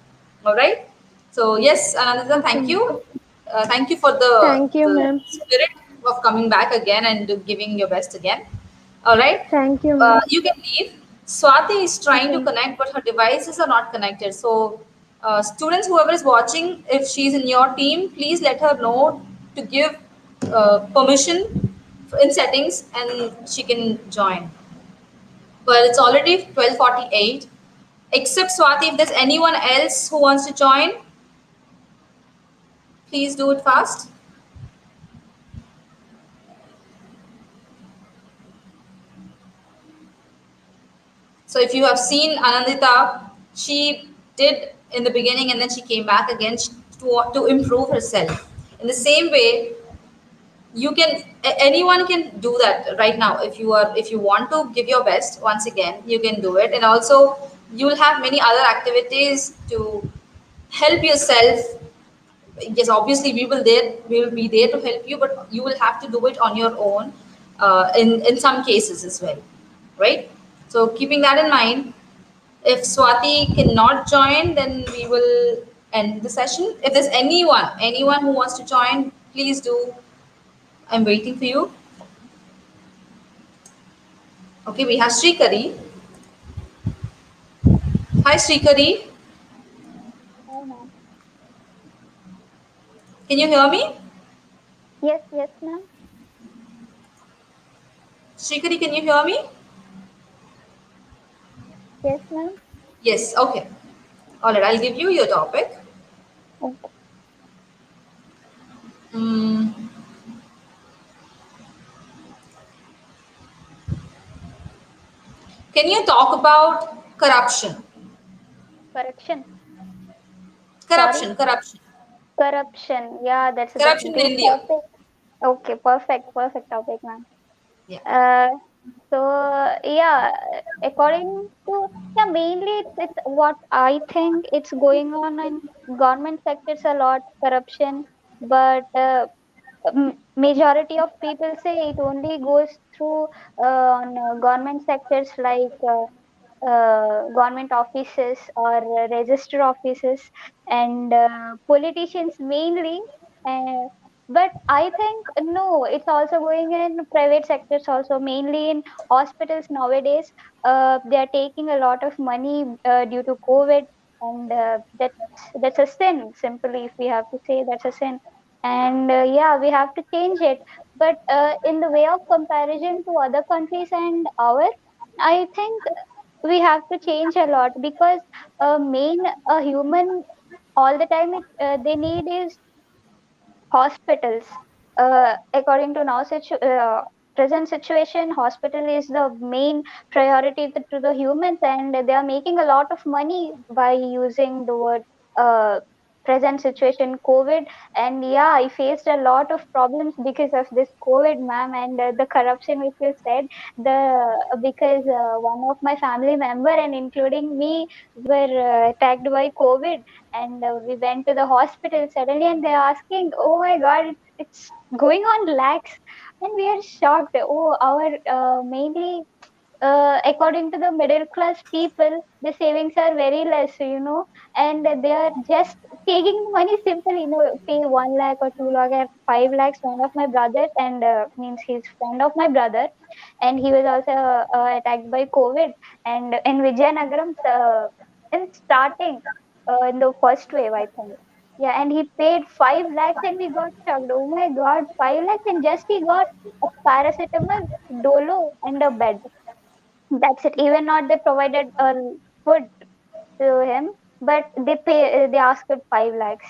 All right. So yes, Anandita, Okay, thank ma'am. you. Thank you for the Thank you, the ma'am. spirit of coming back again and giving your best again. All right. Thank you, ma'am. You can leave. Swati is trying Okay, to ma'am. connect, but her devices are not connected. So, students, whoever is watching, if she's in your team, please let her know to give permission in settings, and she can join. Well, it's already 12:48. Except Swati, if there's anyone else who wants to join, please do it fast. So if you have seen Anandita, she did in the beginning and then she came back again to improve herself. In the same way, anyone can do that right now. If you want to give your best once again, you can do it. And also you will have many other activities to help yourself. Yes, obviously we will be there to help you, but you will have to do it on your own, in some cases as well, right? So keeping that in mind, if Swati cannot join, then we will end the session. If there's anyone who wants to join, please do. I'm waiting for you. Okay, we have Srikari. Hi, Srikari. Hi, ma'am. Can you hear me? Yes, yes, ma'am. Srikari, can you hear me? Yes, ma'am. Yes. Okay. All right. I'll give you your topic. Okay. Mm, can you talk about corruption? Correction. Sorry. Corruption. Corruption. Corruption. Yeah, that's a Corruption in good India. topic. Okay, perfect topic, ma'am. Yeah. Uh, so yeah, according to yeah, mainly it's what I think it's going on in government sectors a lot corruption, but majority of people say it only goes through on government sectors like government offices or register offices and politicians mainly. Uh, but I think no, it's also going in private sectors also, mainly in hospitals nowadays. They are taking a lot of money due to COVID, and that's a sin. Simply, if we have to say, that's a sin. And yeah, we have to change it. But in the way of comparison to other countries and ours, I think we have to change a lot because main a human all the time they need is hospitals. According to present situation, hospital is the main priority to the humans, and they are making a lot of money by using the word uh, present situation COVID. And yeah, I faced a lot of problems because of this COVID, ma'am, and the corruption which you said. The because one of my family member and including me were attacked by COVID, and we went to the hospital suddenly and they're asking, oh my god, it's going on lakhs, and we are shocked. Oh, our mainly according to the middle class people, the savings are very less, and they are just taking money simple, pay 1 lakh or 2 lakh or 5 lakhs. One of my brothers, and means he's friend of my brother, and he was also attacked by COVID, and in Vijayanagaram, in starting, in the first wave, I think. Yeah, and he paid 5 lakhs, and we got shocked. Oh my God, 5 lakhs, and just he got a paracetamol, dolo, and a bed. That's it. Even not they provided food to him, but they asked for 5 lakhs.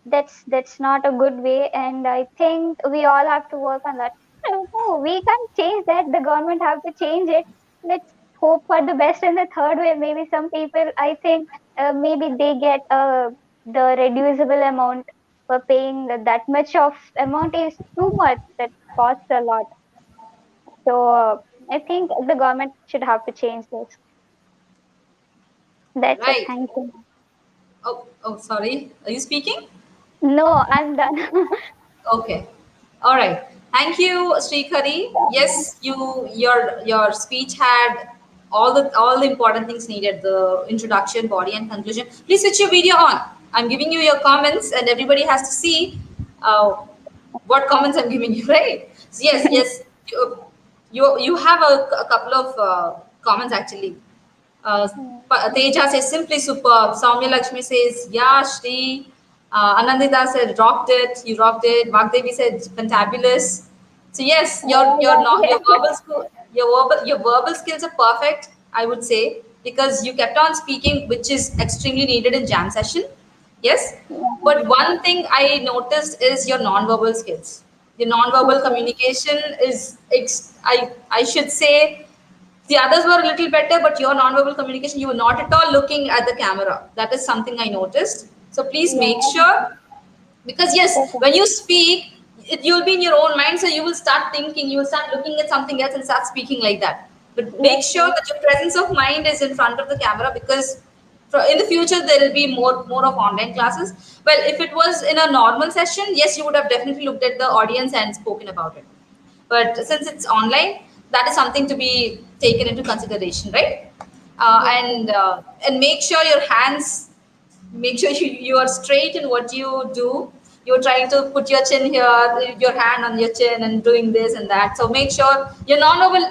That's not a good way, and I think we all have to work on that. No, we can't change that. The government have to change it. Let's hope for the best in the third wave. Maybe some people, I think, maybe they get the reducible amount for paying that much of amount is too much. That costs a lot. So I think the government should have to change this. That's it. Right. Thank you. Oh, sorry. Are you speaking? No, I'm done. Okay. All right. Thank you, Srikhari. Yes, your speech had all the important things needed, the introduction, body, and conclusion. Please switch your video on. I'm giving you your comments, and everybody has to see uh, what comments I'm giving you, right? So yes. You have a couple of comments actually. Uh, Teja says simply superb. Soumya Lakshmi says, yeah, Shri. Anandita said, rocked it. You rocked it. Vagdevi said, fantabulous. So yes, Oh my God, your yes. your verbal skills are perfect, I would say, because you kept on speaking, which is extremely needed in jam session. Yes, but one thing I noticed is your non-verbal skills. Your non-verbal Okay. communication is I should say the others were a little better, but your non-verbal communication, you were not at all looking at the camera. That is something I noticed. So please make Yeah. sure, because yes, Okay. when you speak, you'll be in your own mind, so you will start thinking, you will start looking at something else and start speaking like that. But make Yes, sure yes. that your presence of mind is in front of the camera, because in the future there will be more of online classes. Well, if it was in a normal session, yes, you would have definitely looked at the audience and spoken about it, but since it's online, that is something to be taken into consideration, right? Yes, yes. And make sure your hands, make sure you are straight in what you do. You're trying to put your chin here, your hand on your chin, and doing this and that. So make sure your non-verbal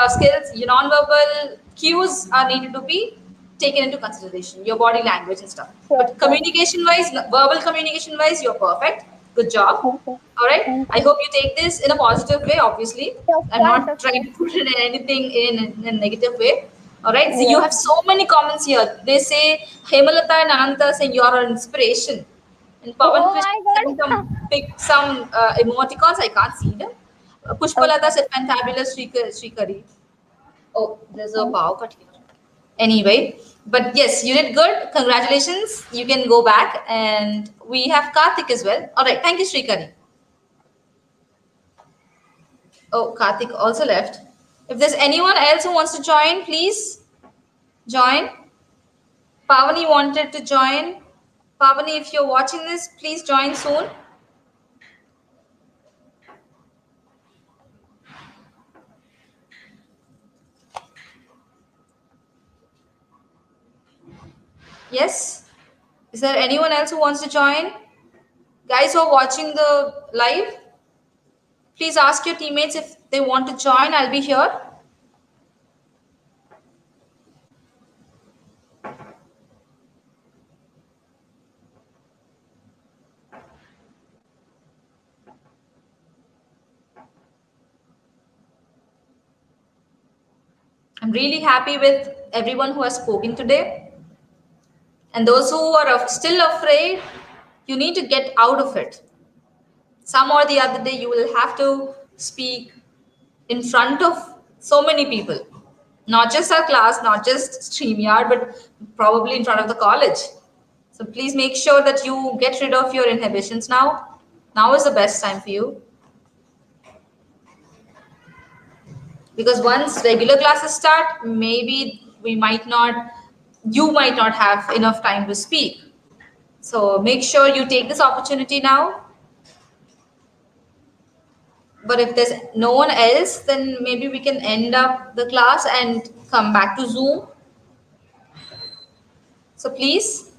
skills, your non-verbal cues are needed to be taken into consideration, your body language and stuff. Sure, But sure. communication wise, verbal communication wise, you're perfect. Good job. Okay. All right. Thank I you. hope you take this in a positive way. Obviously, Of I'm course, not of trying course. to put in anything in a negative way. All right. So you Yes. have so many comments here. They say Hemalata and Ananta saying you are an inspiration, and Pavan Oh Krish my sent God. some emoticons. I can't see them. Pushpalata Okay. said fantabulous Srikari. Oh, there's a Thank power cut here. Anyway, but yes, you did good. Congratulations. You can go back, and we have Karthik as well. All right. Thank you, Srikari. Oh, Karthik also left. If there's anyone else who wants to join, please join. Pavani wanted to join. Pavani, if you're watching this, please join soon. Yes? Is there anyone else who wants to join? Guys who are watching the live, please ask your teammates if they want to join. I'll be here. I'm really happy with everyone who has spoken today. And those who are still afraid, you need to get out of it. Some or the other day, you will have to speak in front of so many people. Not just our class, not just StreamYard, but probably in front of the college. So please make sure that you get rid of your inhibitions now. Now is the best time for you. Because once regular classes start, maybe you might not have enough time to speak. So make sure you take this opportunity now. But if there's no one else, then maybe we can end up the class and come back to Zoom. So please.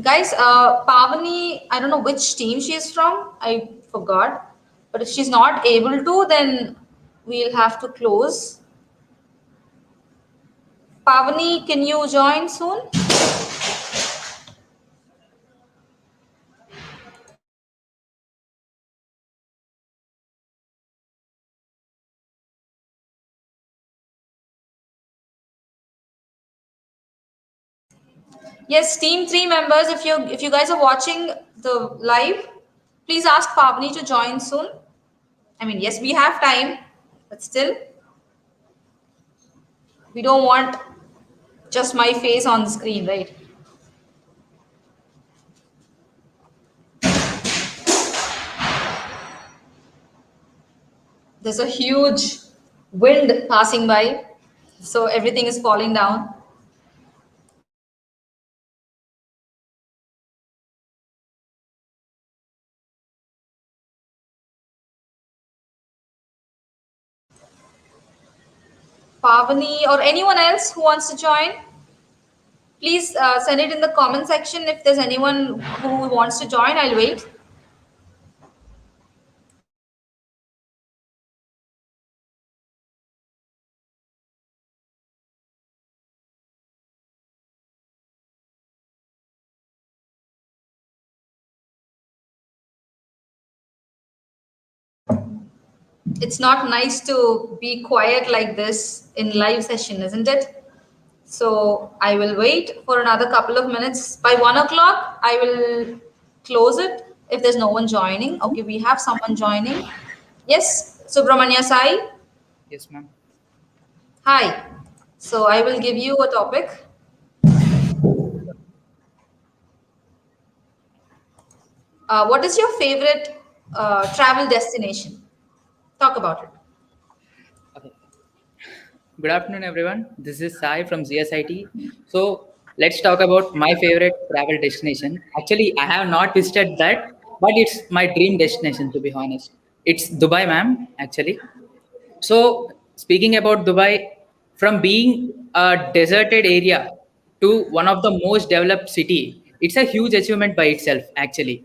Guys, Pavani, I don't know which team she is from. I forgot. But if she's not able to, then we'll have to close. Pavani, can you join soon? Yes, team 3 members, if you guys are watching the live, please ask Pavani to join soon. I mean, yes, we have time, but still, we don't want just my face on the screen, right? There's a huge wind passing by, so everything is falling down. Pavani or anyone else who wants to join, please send it in the comment section. If there's anyone who wants to join, I'll wait. It's not nice to be quiet like this in live session, isn't it? So I will wait for another couple of minutes. By 1 o'clock, I will close it if there's no one joining. Okay, we have someone joining. Yes, Subramanya Sai. Yes, ma'am. Hi. So I will give you a topic. What is your favorite travel destination? Talk about it. Okay. Good afternoon, everyone. This is Sai from CSIT. So let's talk about my favorite travel destination. Actually, I have not visited that, but it's my dream destination, to be honest. It's Dubai, ma'am, actually. So, speaking about Dubai, from being a deserted area to one of the most developed city, it's a huge achievement by itself, actually.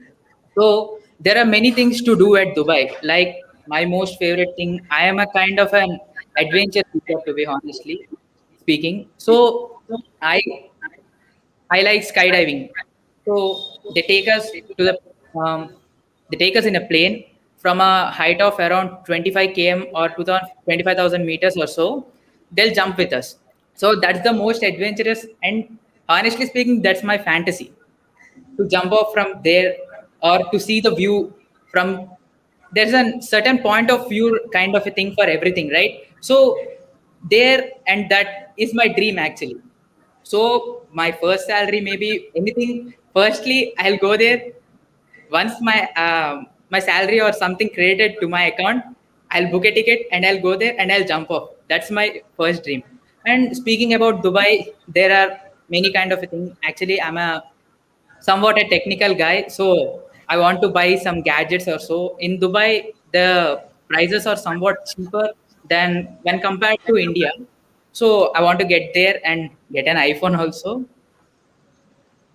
So, there are many things to do at Dubai. Like my most favorite thing, I am a kind of an adventure seeker, to be honestly speaking. So, I I like skydiving. So they take us to the they take us in a plane from a height of around 25 km or 25,000 meters or so. They'll jump with us. So that's the most adventurous, and honestly speaking, that's my fantasy, to jump off from there or to see the view from. There's a certain point of view kind of a thing for everything, right? So there, and that is my dream actually. So my first salary, maybe anything. Firstly, I'll go there. Once my salary or something created to my account, I'll book a ticket and I'll go there and I'll jump off. That's my first dream. And speaking about Dubai, there are many kind of a thing. Actually, I'm a somewhat a technical guy, so I want to buy some gadgets or so. In Dubai, the prices are somewhat cheaper than when compared to India. So I want to get there and get an iPhone also.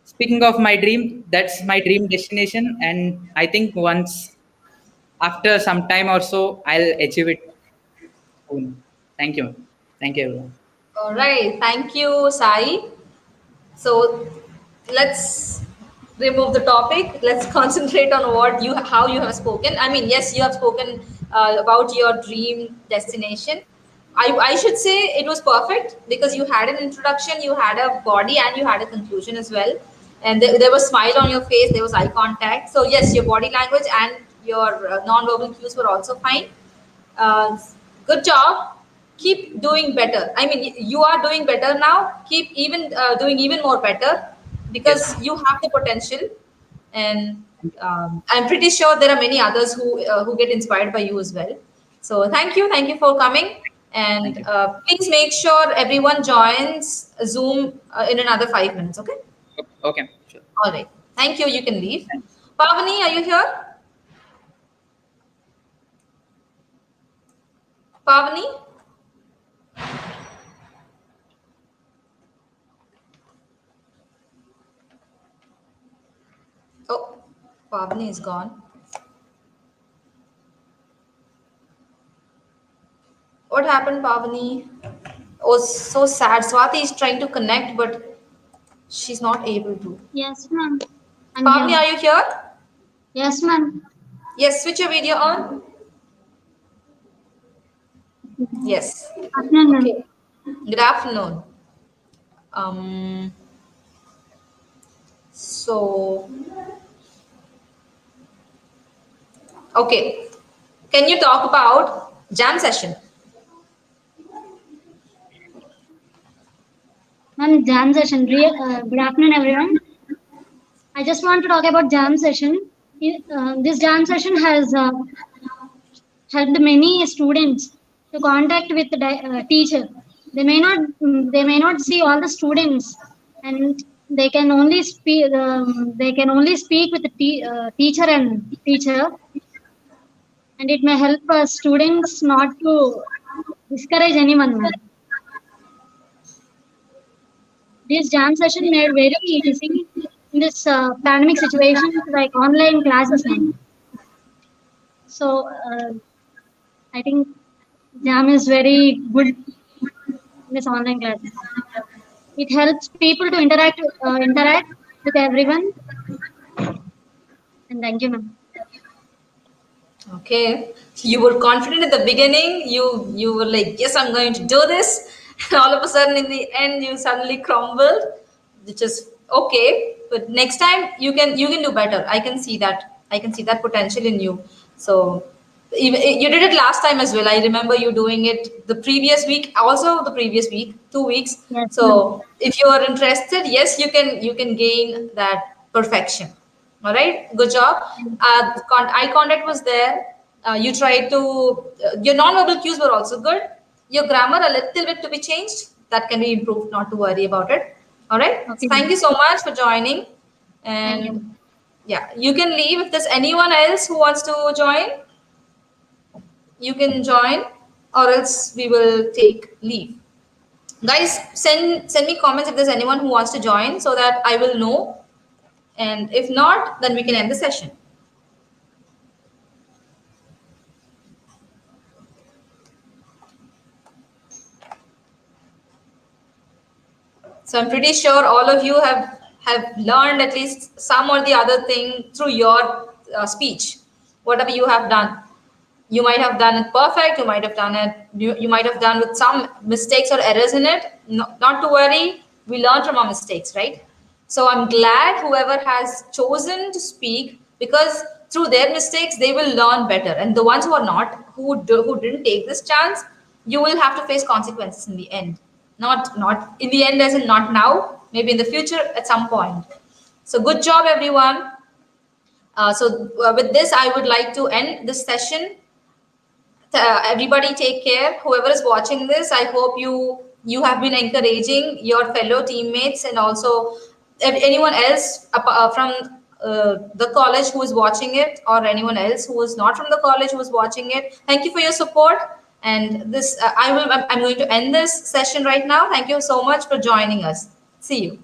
Speaking of my dream, that's my dream destination, and I think once after some time or so, I'll achieve it soon. Thank you. Thank you, everyone. All right. Thank you, Sai. So let's remove the topic. Let's concentrate on how you have spoken. I mean, yes, you have spoken about your dream destination. I should say it was perfect because you had an introduction, you had a body, and you had a conclusion as well. And there was smile on your face, there was eye contact. So yes, your body language and your non-verbal cues were also fine. Uh, Good job. Keep doing better. I mean, you are doing better now. Keep even doing even more better Yes, because you have the potential, and I'm pretty sure there are many others who get inspired by you as well. So thank you for coming, thank and you. please make sure everyone joins Zoom in another 5 minutes. Okay. Okay, sure. All right. Thank you. You can leave. Pavani, are you here? Pavani. Oh, Pavani is gone. What happened, Pavani? Oh, so sad. Swati is trying to connect, but she's not able to. Yes, ma'am. I'm Pavani, here. are you here? Yes, ma'am. Yes, switch your video on. Yes. Afternoon, ma'am. Okay. Good afternoon. Um, so, okay. Can you talk about jam session? Ma'am, jam session. Good afternoon, everyone. I just want to talk about jam session. This jam session has helped many students to contact with the teacher. They may not see all the students, and they can only speak with the teacher and teacher, and it may help students not to discourage anyone, ma'am. This jam session made very easy in this pandemic situation, like online classes, ma'am. So I think jam is very good in this online classes. It helps people to interact with everyone. And thank you, ma'am. Okay. You were confident in the beginning. You were like, yes, I'm going to do this. And all of a sudden in the end you suddenly crumbled, which is okay. But next time you can do better. I can see that. I can see that potential in you. So even you did it last time as well. I remember you doing it the previous week, also the previous week, 2 weeks. Yes, ma'am. So if you are interested, yes, you can gain that perfection. All right, good job. Eye contact was there. You tried to, your non-verbal cues were also good. Your grammar a little bit to be changed. That can be improved, not to worry about it. All right. So Okay, thank ma'am. you so much for joining. Thank you, And ma'am. yeah, you can leave. If there's anyone else who wants to join, you can join, or else we will take leave. Guys, send me comments if there's anyone who wants to join so that I will know. And if not, then we can end the session. So I'm pretty sure all of you have learned at least some or the other thing through your speech, whatever you have done. You might have done it perfect. You might have done it. You might have done with some mistakes or errors in it. No, not to worry. We learn from our mistakes, right? So I'm glad whoever has chosen to speak, because through their mistakes they will learn better. And the ones who are not, who didn't take this chance, you will have to face consequences in the end. Not in the end, as in not now. Maybe in the future at some point. So good job, everyone. With this, I would like to end this session. Everybody take care. Whoever is watching this, I hope you have been encouraging your fellow teammates, and also anyone else from the college who is watching it, or anyone else who is not from the college who is watching it. Thank you for your support. And this I'm going to end this session right now. Thank you so much for joining us. See you.